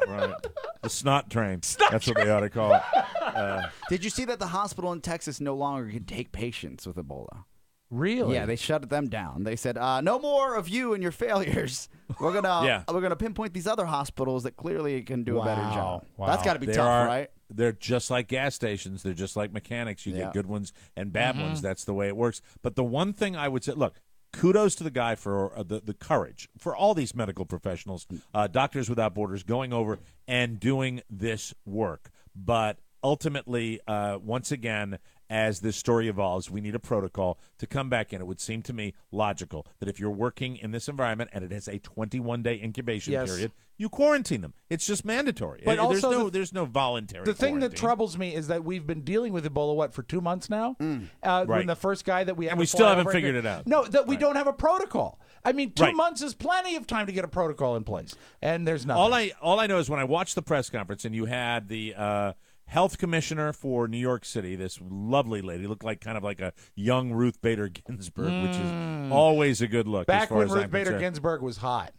Right. The snot train. That's what they ought to call it. Did you see that the hospital in Texas no longer can take patients with Ebola? Really? Yeah, they shut them down. They said, "No more of you and your failures. We're gonna pinpoint these other hospitals that clearly can do a better job." Wow. That's got to be There tough, are- right? They're just like gas stations. They're just like mechanics. You Yeah. get good ones and bad ones. That's the way it works. But the one thing I would say, look, kudos to the guy for the courage for all these medical professionals, Doctors Without Borders, going over and doing this work. But ultimately, once again, as this story evolves, we need a protocol to come back in. It would seem to me logical that if you're working in this environment and it has a 21-day incubation Yes. period, you quarantine them. It's just mandatory. But There's also there's no voluntary. The thing that quarantine. troubles me is that we've been dealing with Ebola, for 2 months now? When Right. the first guy that we And had we to still fly haven't over figured here- it out. No, that we Right. don't have a protocol. I mean, 2 Right. months is plenty of time to get a protocol in place, and there's nothing. All I know is when I watched the press conference and you had the health commissioner for New York City, this lovely lady, looked like kind of like a young Ruth Bader Ginsburg, which is always a good look. as Back far when as Ruth I'm Bader concerned. Ginsburg was hot.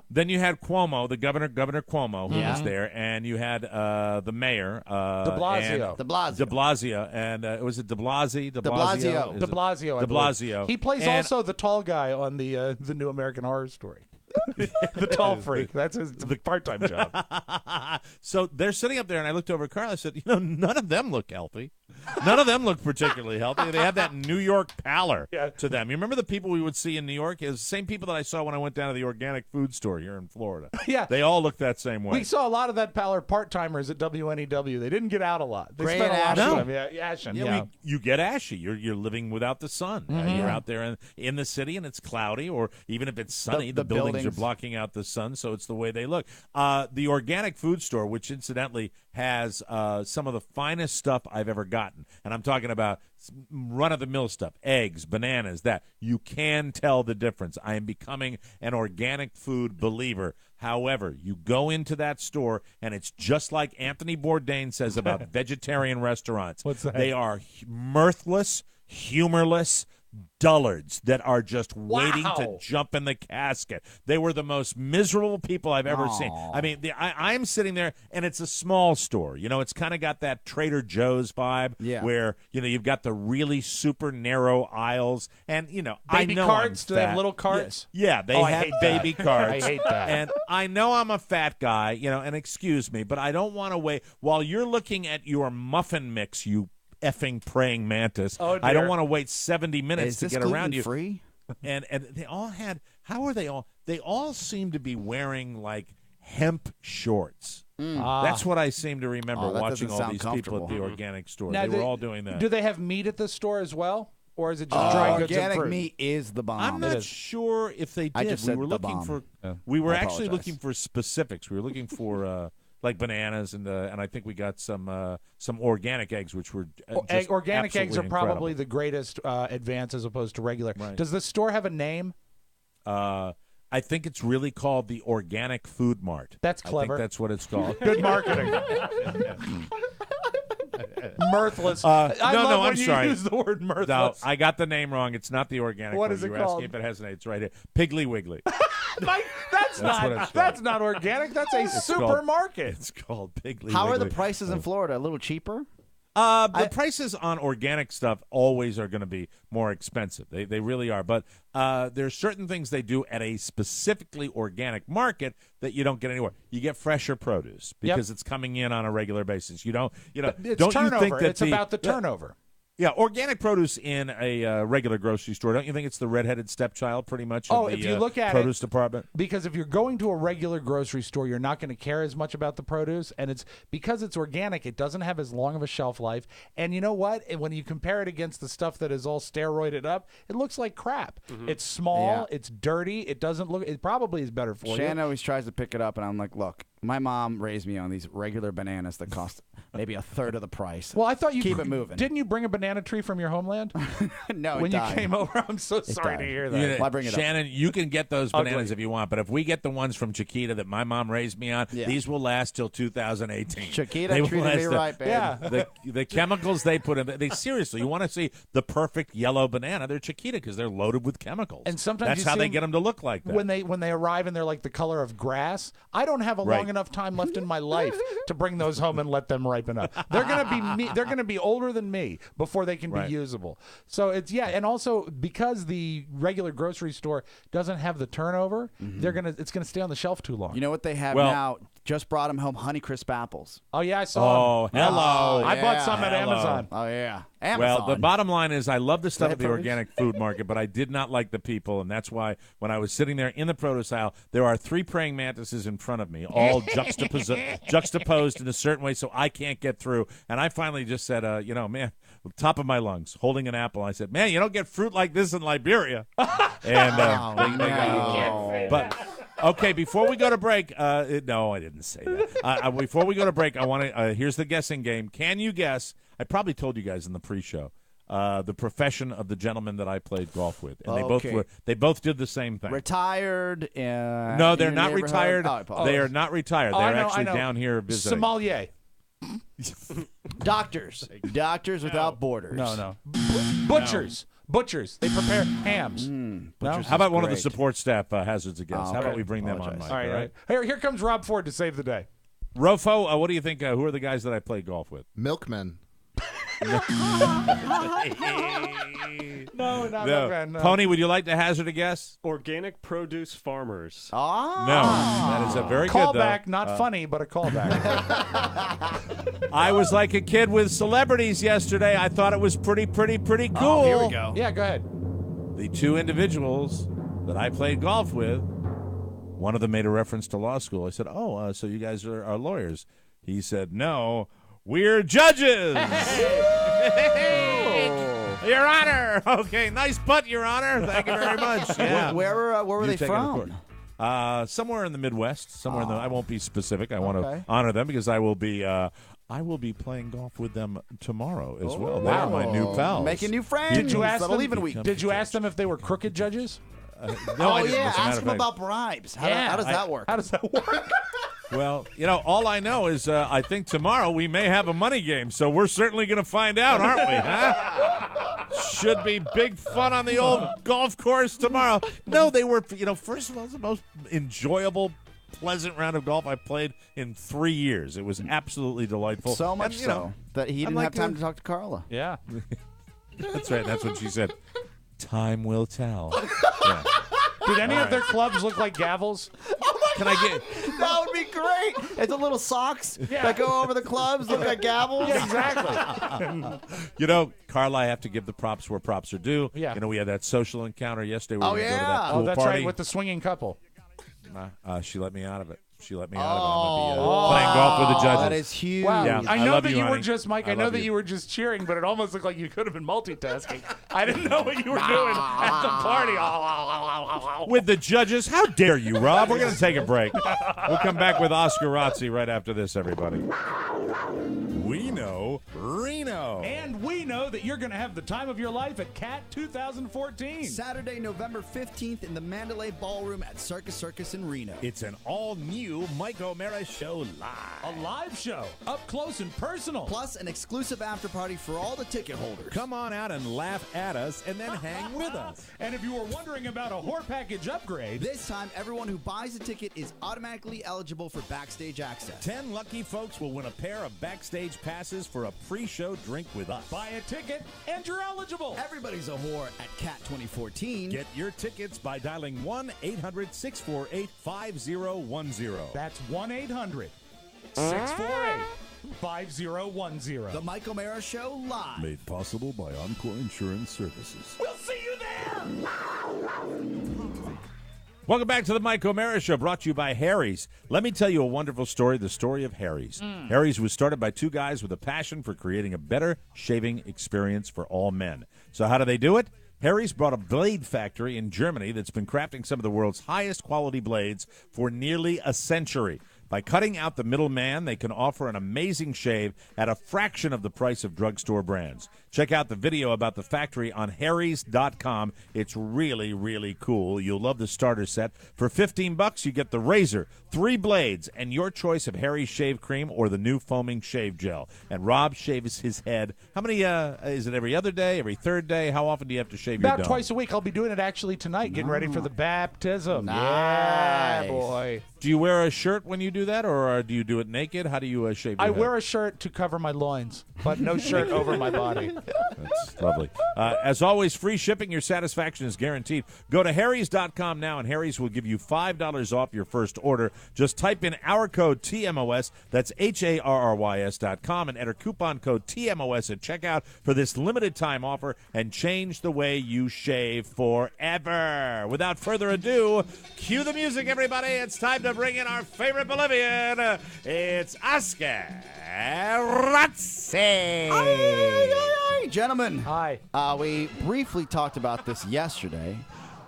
Then you had Cuomo, the Governor Cuomo, who was there, and you had the mayor, De Blasio. and- De Blasio. De Blasio, and was it De Blasi? De Blasio. Is De it- Blasio. I De believe. Blasio. He plays And- also the tall guy on the New American Horror Story. The tall freak. That's his part-time job. So they're sitting up there, and I looked over at Carl. I said, none of them look healthy. None of them look particularly healthy. They have that New York pallor to them. You remember the people we would see in New York? It was the same people that I saw when I went down to the organic food store here in Florida. Yeah. They all look that same way. We saw a lot of that pallor part-timers at WNEW. They didn't get out a lot. They Gray spent a and lot of ashy. time. Yeah, ashen. Yeah, you get ashy. You're living without the sun. You're out there in the city and it's cloudy, or even if it's sunny, the buildings are blocking out the sun, so it's the way they look. The organic food store, which incidentally has some of the finest stuff I've ever gotten, and I'm talking about run-of-the-mill stuff, eggs, bananas, that. You can tell the difference. I am becoming an organic food believer. However, you go into that store, and it's just like Anthony Bourdain says about vegetarian restaurants. What's that? They are mirthless, humorless dullards that are just waiting to jump in the casket. They were the most miserable people I've ever seen. I mean, I'm sitting there, and it's a small store. You know, it's kind of got that Trader Joe's vibe where, you know, you've got the really super narrow aisles. And, you know, baby I know carts? I'm Do they have fat. little carts? Yeah, they have baby carts. I hate that. And I know I'm a fat guy, you know, and excuse me, but I don't want to wait. While you're looking at your muffin mix, you effing praying mantis. Oh, I don't want to wait 70 minutes to get around you. Free? And they all had, how are they all? They all seem to be wearing like hemp shorts. That's what I seem to remember watching all these people at the organic store. Now, they were all doing that. Do they have meat at the store as well? Or is it just dry goods and organic fruit? meat is the bomb. I'm not sure if they did. I just said we were the looking bomb. for. Yeah. We were I actually apologize. looking for specifics. We were looking for like bananas and I think we got some organic eggs, which were just organic eggs are absolutely probably incredible. the greatest advance as opposed to regular. Right. Does the store have a name? I think it's really called the Organic Food Mart. That's I clever. think that's what it's called. Good marketing. Mirthless. I love no, when I'm you sorry. use the word mirthless. No, I got the name wrong. It's not the organic. What one. is it You were called? asking if it has an name. It's right here. Piggly Wiggly. Mike, that's what it's not called. that's not organic. That's a It's supermarket. It's called Piggly How Wiggly. are the prices in Florida? A little cheaper? The prices on organic stuff always are going to be more expensive. They really are. But there's certain things they do at a specifically organic market that you don't get anywhere. You get fresher produce because it's coming in on a regular basis. You don't. It's don't turnover. you think that It's about the turnover. Yeah, organic produce in a regular grocery store. Don't you think it's the redheaded stepchild, pretty much? Of if the, you look at produce department. Because if you're going to a regular grocery store, you're not going to care as much about the produce, and it's because it's organic. It doesn't have as long of a shelf life, and you know what? And when you compare it against the stuff that is all steroided up, it looks like crap. It's small, it's dirty, it doesn't look. It probably is better for you. Shannon always tries to pick it up, and I'm like, look, my mom raised me on these regular bananas that cost maybe a third of the price. Well, I thought you keep it moving. Didn't you bring a banana tree from your homeland? No, when it you died. came over, I'm so sorry died. to hear that. Why bring it up? Shannon, you can get those bananas Ugly. if you want, but if we get the ones from Chiquita that my mom raised me on, these will last till 2018. Chiquita They will treated me last right, babe. Yeah. The chemicals they put in, they seriously, you want to see the perfect yellow banana, they're Chiquita because they're loaded with chemicals. And sometimes that's you how see they them get them to look like that. when they arrive and they're like the color of grass. I don't have a long enough time left in my life to bring those home and let them ripen up. They're gonna be older than me before they can be usable. So it's and also because the regular grocery store doesn't have the turnover, it's gonna stay on the shelf too long. You know what they have now? Just brought them home, Honeycrisp apples. Oh yeah, I saw. Oh, hello! I bought some at Hello. Amazon. Oh yeah, Amazon. Well, the bottom line is I love the stuff at the produce? organic food market, but I did not like the people, and that's why when I was sitting there in the produce aisle, there are 3 praying mantises in front of me, all juxtaposed in a certain way so I can't get through. And I finally just said, man, top of my lungs, holding an apple, I said, man, you don't get fruit like this in Liberia. And they got but... Okay, before we go to break, no, I didn't say that. Before we go to break, I want to. Here's the guessing game. Can you guess? I probably told you guys in the pre-show the profession of the gentleman that I played golf with, and they both did the same thing. Retired. No, they're not retired. They are not retired. Oh, They're I actually know. down here visiting. Sommelier. Doctors without borders. No. Butchers. Butchers. They prepare hams. No? How about one of the support staff hazards a guess? How about we bring them on, Mike? All right. Here comes Rob Ford to save the day. Rofo, what do you think? Who are the guys that I played golf with? Milkmen. No, not that bad. No. Pony, would you like to hazard a guess? Organic produce farmers. Ah. No, that is a very good callback. Not funny, but a callback. I was like a kid with celebrities yesterday. I thought it was pretty cool. Oh, here we go. Yeah, go ahead. The two individuals that I played golf with, one of them made a reference to law school. I said, "Oh, so you guys are lawyers?" He said, "No, we're judges." Your Honor. Okay, nice putt, Your Honor. Thank you very much. Yeah. Where were You they take it to from? court. Somewhere in the Midwest. Somewhere in the. I won't be specific. I want Okay. to honor them because I will be playing golf with them tomorrow as well. They wow. are my new pals. Making new friends. Did you ask That'll them? even week. Did you ask them if they were crooked judges? No, I Oh didn't, yeah, as a matter ask of them fact. about bribes. How does that work? How does that work? Well, all I know is I think tomorrow we may have a money game, so we're certainly going to find out, aren't we? Huh? Should be big fun on the old golf course tomorrow. No, they were, first of all, it's the most enjoyable, pleasant round of golf I played in 3 years. It was absolutely delightful. So much And, so that he didn't like have time to talk to Carla. Yeah. That's right. That's what she said. Time will tell. Yeah. Did any of their clubs look like gavels? Can I get? That would be great. It's the little socks that go over the clubs, look like gavels. Yeah, exactly. Carla, I have to give the props where props are due. Yeah. We had that social encounter yesterday. We Oh, were gonna go to yeah. that pool Oh, that's party. right, with the swinging couple. She let me out of it. She let me out of it. I'm gonna be playing golf with the judges. That is huge. Wow. Yeah, I I know love that you, you were honey. just, Mike, I I know love that you. you were just cheering, but it almost looked like you could have been multitasking. I didn't know what you were doing at the party. With the judges? How dare you, Rob? We're going to take a break. We'll come back with Oscar Razzi right after this, everybody. We know Reno. And we know that you're going to have the time of your life at CAT 2014. Saturday, November 15th in the Mandalay Ballroom at Circus in Reno. It's an all-new Mike O'Mara Show live. A live show, up close and personal. Plus an exclusive after party for all the ticket holders. Come on out and laugh at us and then hang with us. And if you were wondering about a whore package upgrade, This time, everyone who buys a ticket is automatically eligible for backstage access. 10 lucky folks will win a pair of backstage passes for a pre-show drink with us. buy a ticket and you're eligible. Everybody's a whore at CAT 2014. Get your tickets by dialing 1-800-648-5010. That's 1-800-648-5010. The Mike O'Mara Show live. Made possible by Encore Insurance Services. We'll see you there. Welcome back to the Mike O'Mara Show, brought to you by Harry's. Let me tell you a wonderful story, the story of Harry's. Harry's was started by two guys with a passion for creating a better shaving experience for all men. So how do they do it? Harry's brought a blade factory in Germany that's been crafting some of the world's highest quality blades for nearly a century. By cutting out the middleman, they can offer an amazing shave at a fraction of the price of drugstore brands. Check out the video about the factory on harrys.com. It's really, really cool. You'll love the starter set. For $15, you get the razor, 3 blades, and your choice of Harry's shave cream or the new foaming shave gel. And Rob shaves his head. How many, is it every other day, every third day? How often do you have to shave your About dome? twice a week. I'll be doing it actually tonight, getting ready for the baptism. Nice. Yeah, boy. Do you wear a shirt when you do that, or do you do it naked? How do you shave your I head? wear a shirt to cover my loins, but no shirt over my body. That's lovely. As always, free shipping. Your satisfaction is guaranteed. Go to harrys.com now, and Harry's will give you $5 off your first order. Just type in our code TMOS. That's HARRYS.com, and enter coupon code TMOS at checkout for this limited time offer and change the way you shave forever. Without further ado, cue the music, everybody. It's time to bring in our favorite Bolivian. It's Oscar Razzi. Hey, gentlemen. Hi. We briefly talked about this yesterday,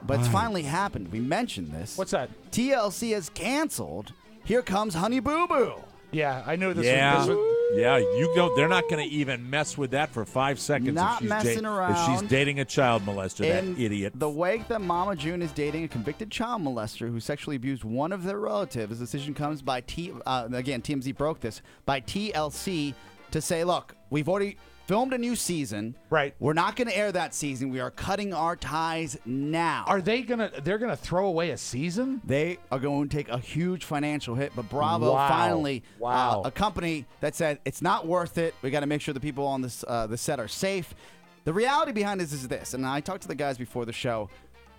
but it's finally happened. We mentioned this. What's that? TLC has canceled Here Comes Honey Boo Boo. Yeah, I knew this Yeah, was... you go. They're not going to even mess with that for 5 seconds. Not if she's messing If around. she's dating a child molester, In that idiot. the wake that Mama June is dating a convicted child molester who sexually abused one of their relatives, the decision comes by again, TMZ broke this, by TLC to say, look, we've already filmed a new season. Right. We're not going to air that season. We are cutting our ties now. Are they they're gonna throw away a season? They are going to take a huge financial hit, but Bravo finally, a company that said it's not worth it. We got to make sure the people on this the set are safe. The reality behind this is this, and I talked to the guys before the show.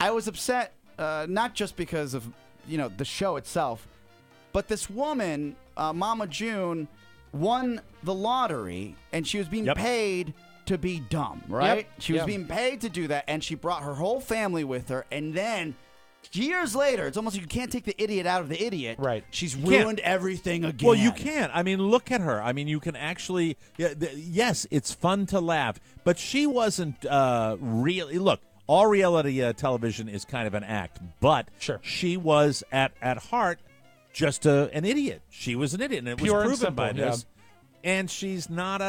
I was upset, not just because of the show itself, but this woman, Mama June, won the lottery, and she was being paid to be dumb, right? Yep. She was being paid to do that, and she brought her whole family with her, and then years later, it's almost like you can't take the idiot out of the idiot. Right. She's ruined everything again. Well, you can't. I mean, look at her. I mean, you can actually, yes, it's fun to laugh, but she wasn't really, look, all reality television is kind of an act, but she was at heart just an idiot. She was an idiot, and it was Pure and proven simple, by this. And she's not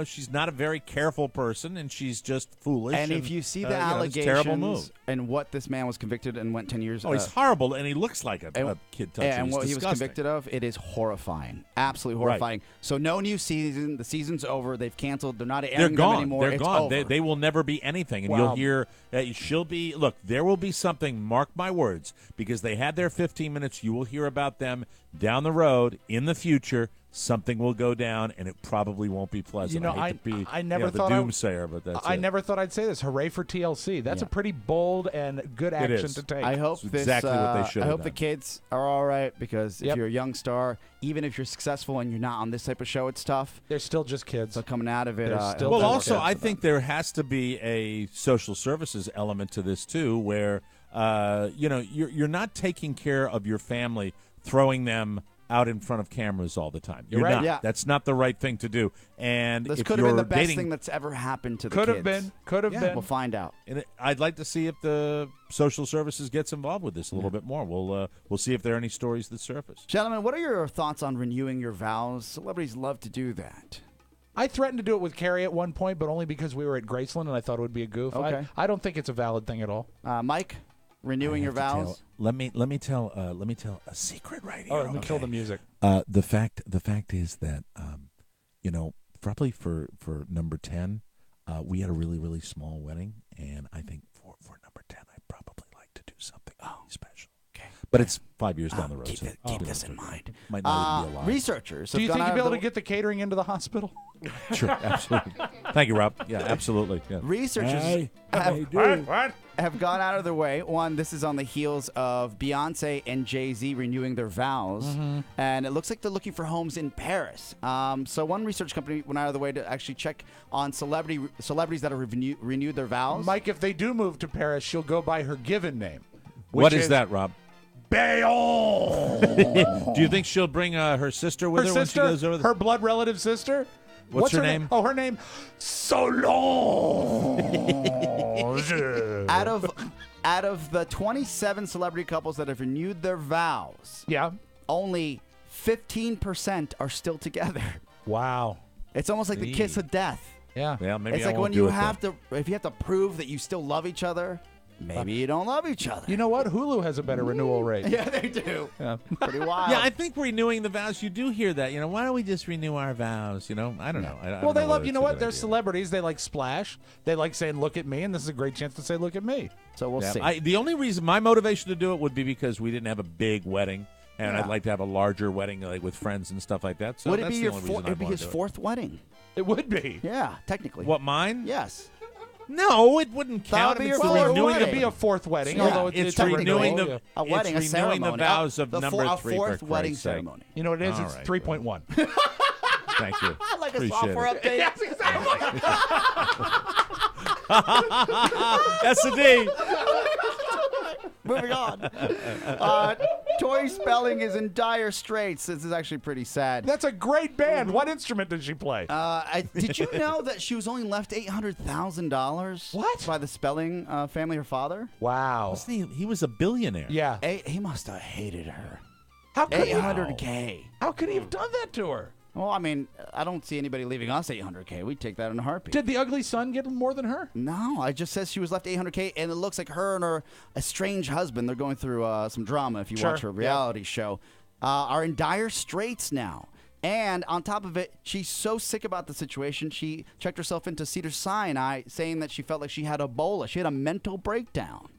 she's not a very careful person, and she's just foolish. And if you see the it's a allegations terrible move. and what this man was convicted and went 10 years. Oh, he's horrible, and he looks like a kid toucher. And what he was disgusting. convicted of, it is horrifying, absolutely horrifying. Right. So no new season. The season's over. They've canceled. They're not airing They're them gone. anymore. They're It's gone. over. They will never be anything. And you'll hear she'll be. Look, there will be something. Mark my words, because they had their 15 minutes. You will hear about them down the road in the future. Something will go down, and it probably won't be pleasant. I hate to be I never the thought doomsayer, but that's I it. never thought I'd say this. Hooray for TLC! That's a pretty bold and good action to take. I hope It's this. exactly what they should I have hope the done. kids are all right, because if you're a young star, even if you're successful and you're not on this type of show, it's tough. They're still just kids. So coming out of it, Well, also, I think there has to be a social services element to this too, where you're not taking care of your family, throwing them out in front of cameras all the time. You're right. not. Yeah. That's not the right thing to do. And this if could have been you're the best dating, thing that's ever happened to the Could kids. have been. Could have been. We'll find out. and I'd like to see if the social services gets involved with this a little bit more. We'll see if there are any stories that surface. Gentlemen, what are your thoughts on renewing your vows? Celebrities love to do that. I threatened to do it with Carrie at one point, but only because we were at Graceland and I thought it would be a goof. Okay. I don't think it's a valid thing at all. Mike, renewing your vows? Let me tell a secret right here. Oh, let me kill the music. The fact is that probably for number 10, we had a really, really small wedding, and I think for number 10, I'd probably like to do something really special. Okay. But it's 5 years down the road. Keep this in mind. Might not even be alive. Researchers Do have you gone think out you'll be of able the- to get the catering into the hospital? Sure, absolutely. Thank you, Rob. Yeah, absolutely. Yeah. Researchers have gone out of their way. One, this is on the heels of Beyonce and Jay-Z renewing their vows, and it looks like they're looking for homes in Paris. So one research company went out of the way to actually check on celebrities that have renewed their vows. Mike, if they do move to Paris, she'll go by her given name. What is that, Rob? Bayonne. Do you think she'll bring her sister with her when she goes over there? Her blood relative sister? What's her name? Oh, her name, Solange. Out of the 27 celebrity couples that have renewed their vows, only 15% are still together. Wow. It's almost like the kiss of death. Yeah. Yeah, maybe It's I like won't when do you it have then. to, if you have to prove that you still love each other, maybe you don't love each other. You know what? Hulu has a better renewal rate. Yeah, they do. Yeah. Pretty wild. Yeah, I think renewing the vows, you do hear that. Why don't we just renew our vows? I don't know. I Well, don't they know love, whether you know it's a what? good They're idea. celebrities. They like splash. They like saying, look at me, and this is a great chance to say, look at me. So we'll Yeah, see. the only reason, my motivation to do it would be because we didn't have a big wedding, and Yeah. I'd like to have a larger wedding, like with friends and stuff like that. So Would it that's be the your only reason I'd it'd be wanna his do it. fourth wedding? It would be. Yeah, technically. What, mine? Yes. No, it wouldn't That count. would be It's your the fourth renewing wedding. It'd be a fourth wedding, Yeah, although it's technically renewing the a wedding, a it's renewing the ceremony. vows of The number a 3 fourth for wedding Christ's sake. ceremony. You know what it is? All It's right, 3.1. Thank you. Like a Appreciate software it. update. Yes, exactly. That's the D. Moving on. Tori Spelling is in dire straits. This is actually pretty sad. That's a great band. What instrument did she play? Did you know that she was only left $800,000? What? By the Spelling family, her father? Wow. Wasn't he was a billionaire. Yeah. He must have hated her. How could $800K. How could he have done that to her? Well, I mean, I don't see anybody leaving us $800K. We'd take that in a heartbeat. Did the ugly son get more than her? No, I just says she was left $800K, and it looks like her and her estranged husband, they're going through some drama if you watch her reality show, are in dire straits now. And on top of it, she's so sick about the situation, she checked herself into Cedars-Sinai, saying that she felt like she had Ebola. She had a mental breakdown.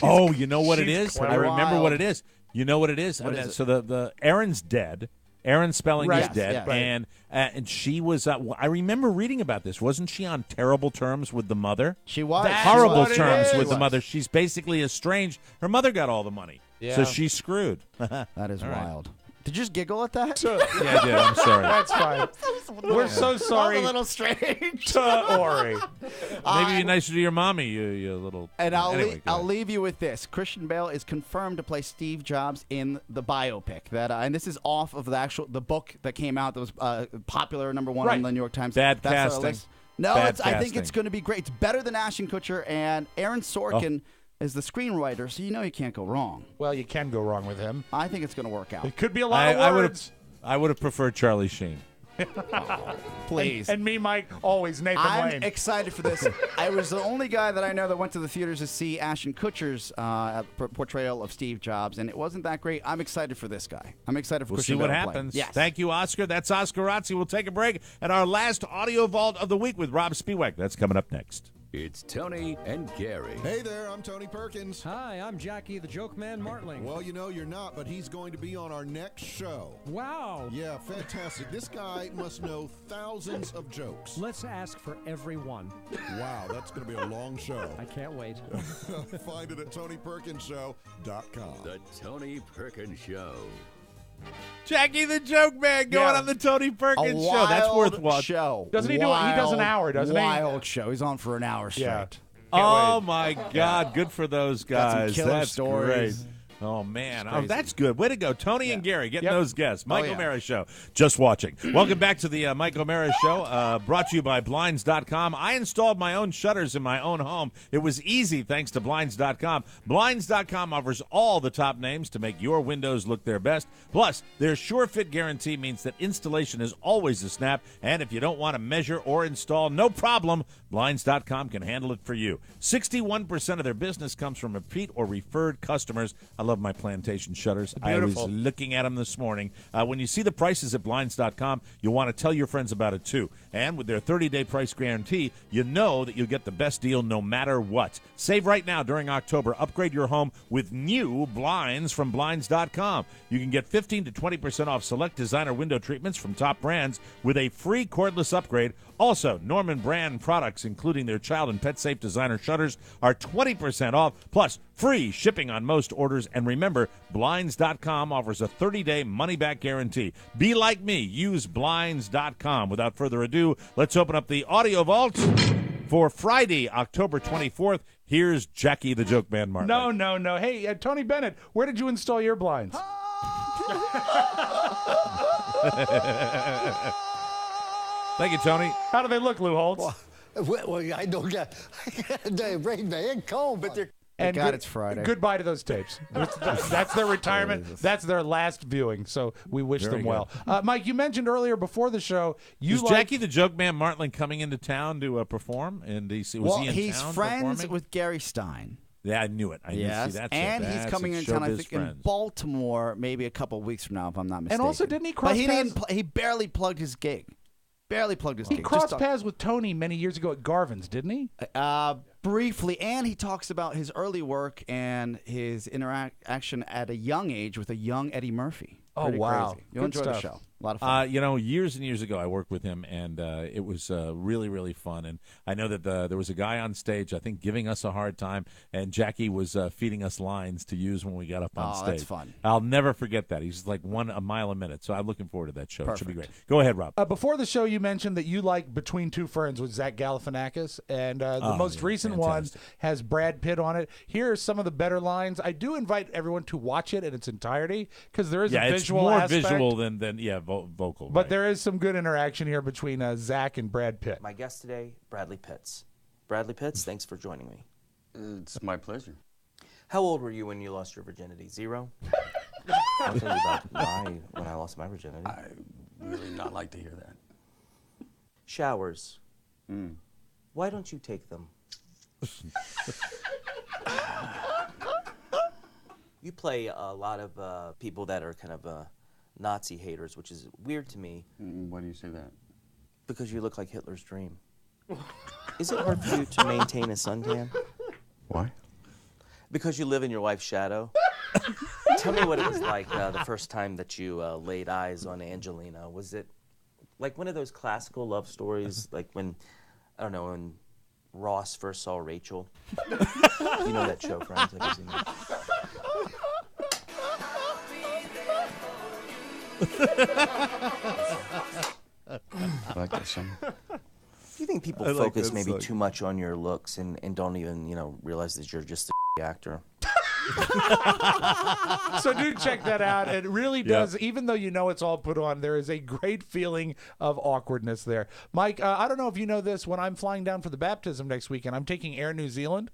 Oh, you know what it is? clever. I remember what Wild. it is. You know what it is? What is it? So the Aaron's dead. Aaron Spelling Right. is dead, Yes, yes. and she was. I remember reading about this. Wasn't she on terrible terms with the mother? She was. Horrible She terms was. with the mother. She's basically estranged. Her mother got all the money, so she's screwed. That is All right. wild. Did you just giggle at that? Yeah, I did. I'm sorry. That's fine. We're so sorry. A little strange. To Ori. Maybe be nicer to your mommy, you little. And Anyway, go I'll ahead. leave you with this. Christian Bale is confirmed to play Steve Jobs in the biopic. And this is off of the book that came out that was popular #1 on the New York Times. Bad bestseller casting. list. No, Bad I think it's casting. going to be great. It's better than Ashton Kutcher, and Aaron Sorkin Oh. is the screenwriter, so you can't go wrong. Well, you can go wrong with him. I think it's going to work out. It could be a lot of words. I would have preferred Charlie Sheen. Please. And me, Mike, always Nathan I'm Lane. excited for this. I was the only guy that I know that went to the theaters to see Ashton Kutcher's portrayal of Steve Jobs, and it wasn't that great. I'm excited for this guy. I'm excited for We'll see Christian what Bale to play. happens. Yes. Thank you, Oscar. That's Oscar Razzi. We'll take a break. And our last audio vault of the week with Rob Spiewak. That's coming up next. It's Tony and Gary. Hey there, I'm Tony Perkins. Hi, I'm Jackie the Joke Man Martling. Well, you know you're not, but he's going to be on our next show. Wow. Yeah, fantastic. This guy must know thousands of jokes. Let's ask for every one. Wow, that's going to be a long show. I can't wait. Find it at TonyPerkinsShow.com. The Tony Perkins Show. Jackie the Joke Man going on the Tony Perkins Show. That's worth watching. Show. Doesn't he do it? He does an hour, doesn't he? Wild show. He's on for an hour straight. Yeah. Oh, my God. Good for those Got some guys. killer That's stories. great. Oh, man. It's Oh, crazy. that's good. Way to go. Tony and Gary getting those guests. Mike yeah. O'Mara Show. Just watching. Welcome back to the Mike O'Mara Show, brought to you by Blinds.com. I installed my own shutters in my own home. It was easy thanks to Blinds.com. Blinds.com offers all the top names to make your windows look their best. Plus, their sure fit guarantee means that installation is always a snap. And if you don't want to measure or install, no problem. Blinds.com can handle it for you. 61% of their business comes from repeat or referred customers. I love my plantation shutters. Beautiful. I was looking at them this morning. When you see the prices at Blinds.com, you'll want to tell your friends about it too. And with their 30-day price guarantee, you know that you'll get the best deal no matter what. Save right now during October. Upgrade your home with new blinds from Blinds.com. You can get 15 to 20% off select designer window treatments from top brands with a free cordless upgrade. Also, Norman brand products, including their child and pet safe designer shutters, are 20% off, plus free shipping on most orders. And remember, Blinds.com offers a 30-day money-back guarantee. Be like me. Use Blinds.com. Without further ado, let's open up the audio vault for Friday, October 24th. Here's Jackie the Joke Man Martin. No. Hey, Tony Bennett, where did you install your blinds? Thank you, Tony. How do they look, Lou Holtz? Well, I don't get. They rain man cold, but they're. And God, it's Friday. Goodbye to those tapes. That's their retirement. That's their last viewing. So we wish Very them well. Mike, you mentioned earlier before the show Is Jackie the Joke Man Martling coming into town to perform in DC? Was he in he's town friends performing? with Gary Stein. Yeah, I knew it. I Yes, knew. See, that's and it. he's That's coming it. in town, I Showbiz think, in friends. Baltimore, maybe a couple of weeks from now, if I'm not mistaken. And also, didn't he cross But he paths? didn't. He barely plugged his gig. Barely plugged his He gig. crossed paths with Tony many years ago at Garvin's, didn't he? Briefly, and he talks about his early work and his interaction at a young age with a young Eddie Murphy. Oh, Pretty wow. Crazy. You'll Good enjoy the stuff. show. A lot of fun. Years and years ago, I worked with him, and it was really, really fun. And I know that there was a guy on stage, I think, giving us a hard time, and Jackie was feeding us lines to use when we got up on Oh, stage. that's fun. I'll never forget that. He's like a mile a minute, so I'm looking forward to that show. It should be great. Perfect. Go ahead, Rob. Before the show, you mentioned that you like Between Two Ferns with Zach Galifianakis, and the most recent fantastic. one has Brad Pitt on it. Here are some of the better lines. I do invite everyone to watch it in its entirety because there is a visual it's more aspect. visual than vocal. But right. there is some good interaction here between Zach and Brad Pitt. My guest today, Bradley Pitts. Bradley Pitts, thanks for joining me. It's my pleasure. How old were you when you lost your virginity? 0? I'll tell you about when I lost my virginity. I really not like to hear that. Showers. Why don't you take them? You play a lot of people that are kind of Nazi haters, which is weird to me. Why do you say that? Because you look like Hitler's dream. Is it hard for you to maintain a suntan? Why? Because you live in your wife's shadow. Tell me what it was like the first time that you laid eyes on Angelina. Was it like one of those classical love stories, like when, I don't know, when Ross first saw Rachel? You know that show, Friends? Have you seen that? I like that song. Do you think people focus maybe too much on your looks and don't even, realize that you're just a actor? So do check that out. It really does, even though you know it's all put on, there is a great feeling of awkwardness there. Mike, I don't know if you know this, when I'm flying down for the baptism next weekend, I'm taking Air New Zealand.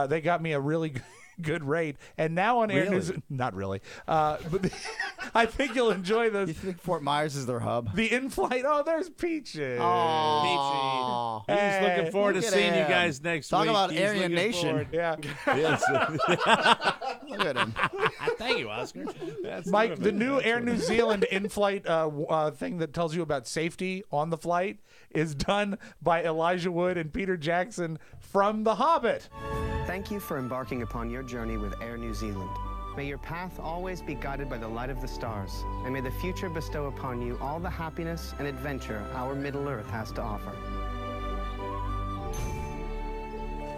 They got me a really good rate. And now on Air New Zealand, not really, but I think you'll enjoy this. You think Fort Myers is their hub? The in-flight, there's Peaches. Oh, Peachy. He's looking forward to seeing you guys next week. Talk about He's Aryan looking Nation. forward. Yeah. Yes. Look at him. Thank you, Oscar. That's Mike, the new Air New Zealand in-flight thing that tells you about safety on the flight is done by Elijah Wood and Peter Jackson from The Hobbit. Thank you for embarking upon your journey with Air New Zealand. May your path always be guided by the light of the stars, and may the future bestow upon you all the happiness and adventure our Middle Earth has to offer.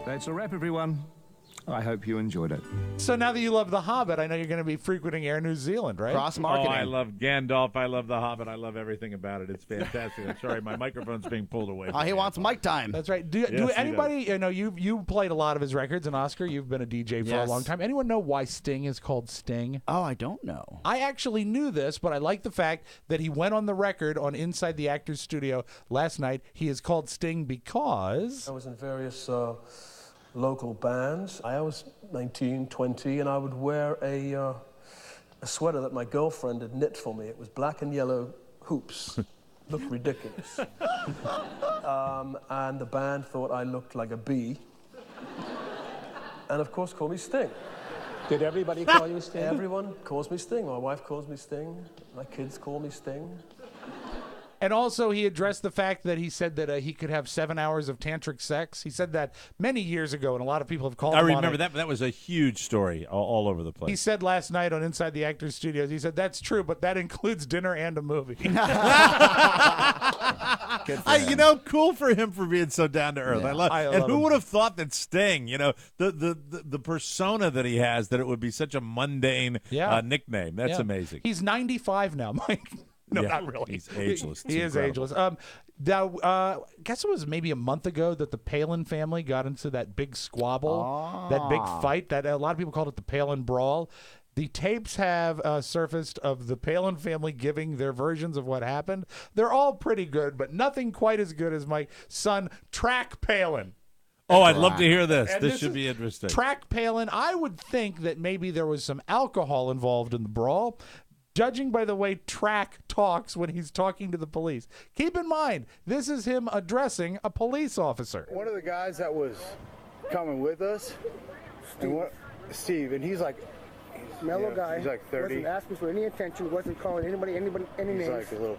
That's a wrap, everyone. I hope you enjoyed it. So now that you love The Hobbit, I know you're going to be frequenting Air New Zealand, right? Cross-marketing. Oh, I love Gandalf. I love The Hobbit. I love everything about it. It's fantastic. I'm sorry, my microphone's being pulled away. He wants mic time. That's right. Do anybody, you played a lot of his records, and Oscar, you've been a DJ for a long time. Anyone know why Sting is called Sting? Oh, I don't know. I actually knew this, but I like the fact that he went on the record on Inside the Actors Studio last night. He is called Sting because... I was in various local bands. I was 19, 20, and I would wear a sweater that my girlfriend had knit for me. It was black and yellow hoops. Looked ridiculous. And the band thought I looked like a bee. And of course called me Sting. Did everybody call you Sting? Everyone calls me Sting. My wife calls me Sting. My kids call me Sting. And also, he addressed the fact that he said that he could have 7 hours of tantric sex. He said that many years ago, and a lot of people have called him on it. I remember that. That was a huge story all over the place. He said last night on Inside the Actors Studios, he said, that's true, but that includes dinner and a movie. Cool for him for being so down to earth. Yeah, I love him. Who would have thought that Sting, the persona that he has, that it would be such a mundane nickname. That's amazing. He's 95 now, Mike. No, not really. He's ageless. He is ageless. Guess it was maybe a month ago that the Palin family got into that big squabble, that big fight. That a lot of people called it the Palin brawl. The tapes have surfaced of the Palin family giving their versions of what happened. They're all pretty good, but nothing quite as good as my son, Track Palin. Oh, I'd love to hear this. And This should be interesting. Track Palin, I would think that maybe there was some alcohol involved in the brawl, judging by the way Track talks when he's talking to the police. Keep in mind, this is him addressing a police officer. One of the guys that was coming with us, Steve, and he's like, mellow guy. He's like 30. Wasn't asking for any attention. Wasn't calling anybody, any He's names. like a little,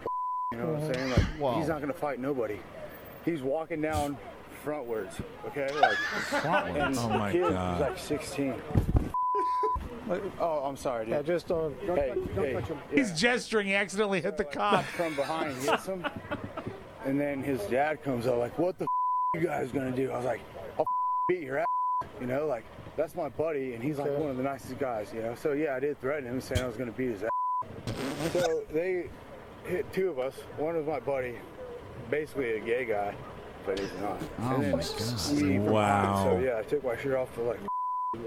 you know what I'm saying? Like, he's not gonna fight nobody. He's walking down frontwards, okay? Like, and Oh my kid God. was like 16. Oh, I'm sorry, dude. Yeah, just don't touch him. He's gesturing. He accidentally hit the cop. From behind hits him, and then his dad comes out like, "What the you guys gonna do?" I was like, "I'll beat your ass," you know, like that's my buddy, and he's like one of the nicest guys, you know. So yeah, I did threaten him, saying I was gonna beat his ass. So they hit two of us. One was my buddy, basically a gay guy, but he's not. Oh and then my God. me from Wow. behind. So yeah, I took my shirt off to like,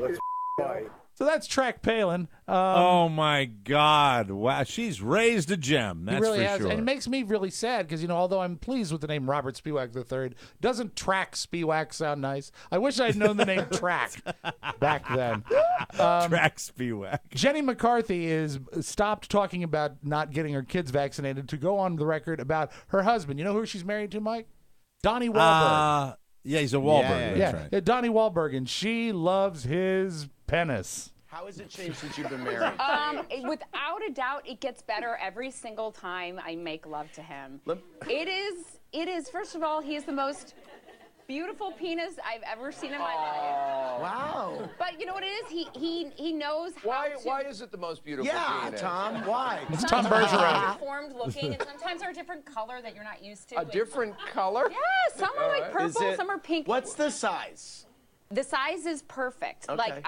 let's fight. So that's Track Palin. Oh my God! Wow, she's raised a gem. That's he really for has, sure. and it makes me really sad because although I'm pleased with the name Robert Spiewak III, doesn't Track Spiewak sound nice? I wish I'd known the name Track back then. Track Spiewak. Jenny McCarthy is stopped talking about not getting her kids vaccinated to go on the record about her husband. You know who she's married to, Mike? Donnie Wahlberg. Yeah, he's a Wahlberg. Yeah, That's right. Donnie Wahlberg, and she loves his penis. How has it changed since you've been married? Without a doubt, it gets better every single time I make love to him. It is. First of all, he is the most beautiful penis I've ever seen in my life. Wow. But you know what it is? He knows how to... Why is it the most beautiful penis? Tom, why? It's Tom Bergeron. Formed looking, and sometimes they're a different color that you're not used to. A different color? Yeah, some are like purple, some are pink. What's the size? The size is perfect. Okay. Like,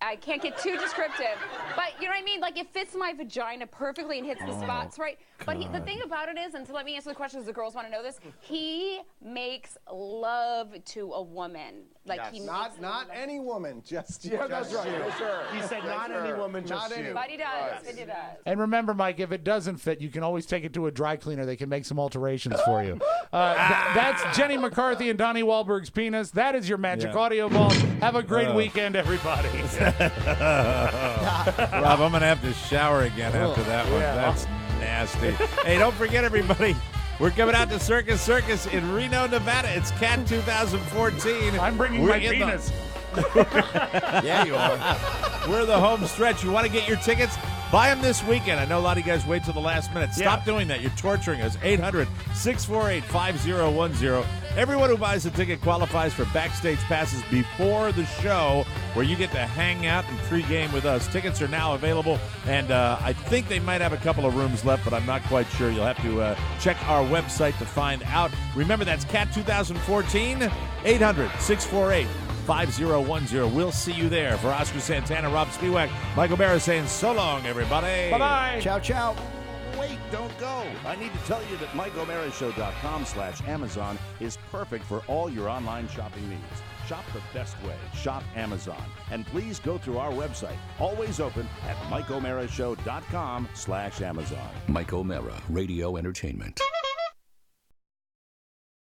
I can't get too descriptive, but you know what I mean? Like, it fits my vagina perfectly and hits the spots right. But the thing about it is, and to let me answer the question because the girls want to know this, he makes love to a woman. Like, Yes. he Not any woman, just Yeah, that's right. you. Yes, sir. He said Yes, not sir. any woman, just you. But he does. He does. And remember, Mike, if it doesn't fit, you can always take it to a dry cleaner. They can make some alterations for you. That's Jenny McCarthy and Donnie Wahlberg's penis. That is your Magic Audio Vault. Have a great weekend, everybody. Rob, I'm going to have to shower again after that one. Yeah. That's nasty. Hey, don't forget, everybody, we're coming out to Circus Circus in Reno, Nevada. It's CAT 2014. I'm bringing my penis. Yeah, you are. We're the home stretch. You want to get your tickets? Buy them this weekend. I know a lot of you guys wait till the last minute. Stop doing that. You're torturing us. 800-648-5010. Everyone who buys a ticket qualifies for backstage passes before the show, where you get to hang out and pregame with us. Tickets are now available, and I think they might have a couple of rooms left, but I'm not quite sure. You'll have to check our website to find out. Remember, that's CAT 2014, 800-648-5010. We'll see you there. For Oscar Santana, Rob Spiewak, Michael Barra saying so long, everybody. Bye-bye. Ciao, ciao. Wait, don't go. I need to tell you that MikeO'MaraShow.com/Amazon is perfect for all your online shopping needs. Shop the best way. Shop Amazon. And please go through our website, always open at MikeO'MaraShow.com/Amazon. Mike O'Mara, Radio Entertainment.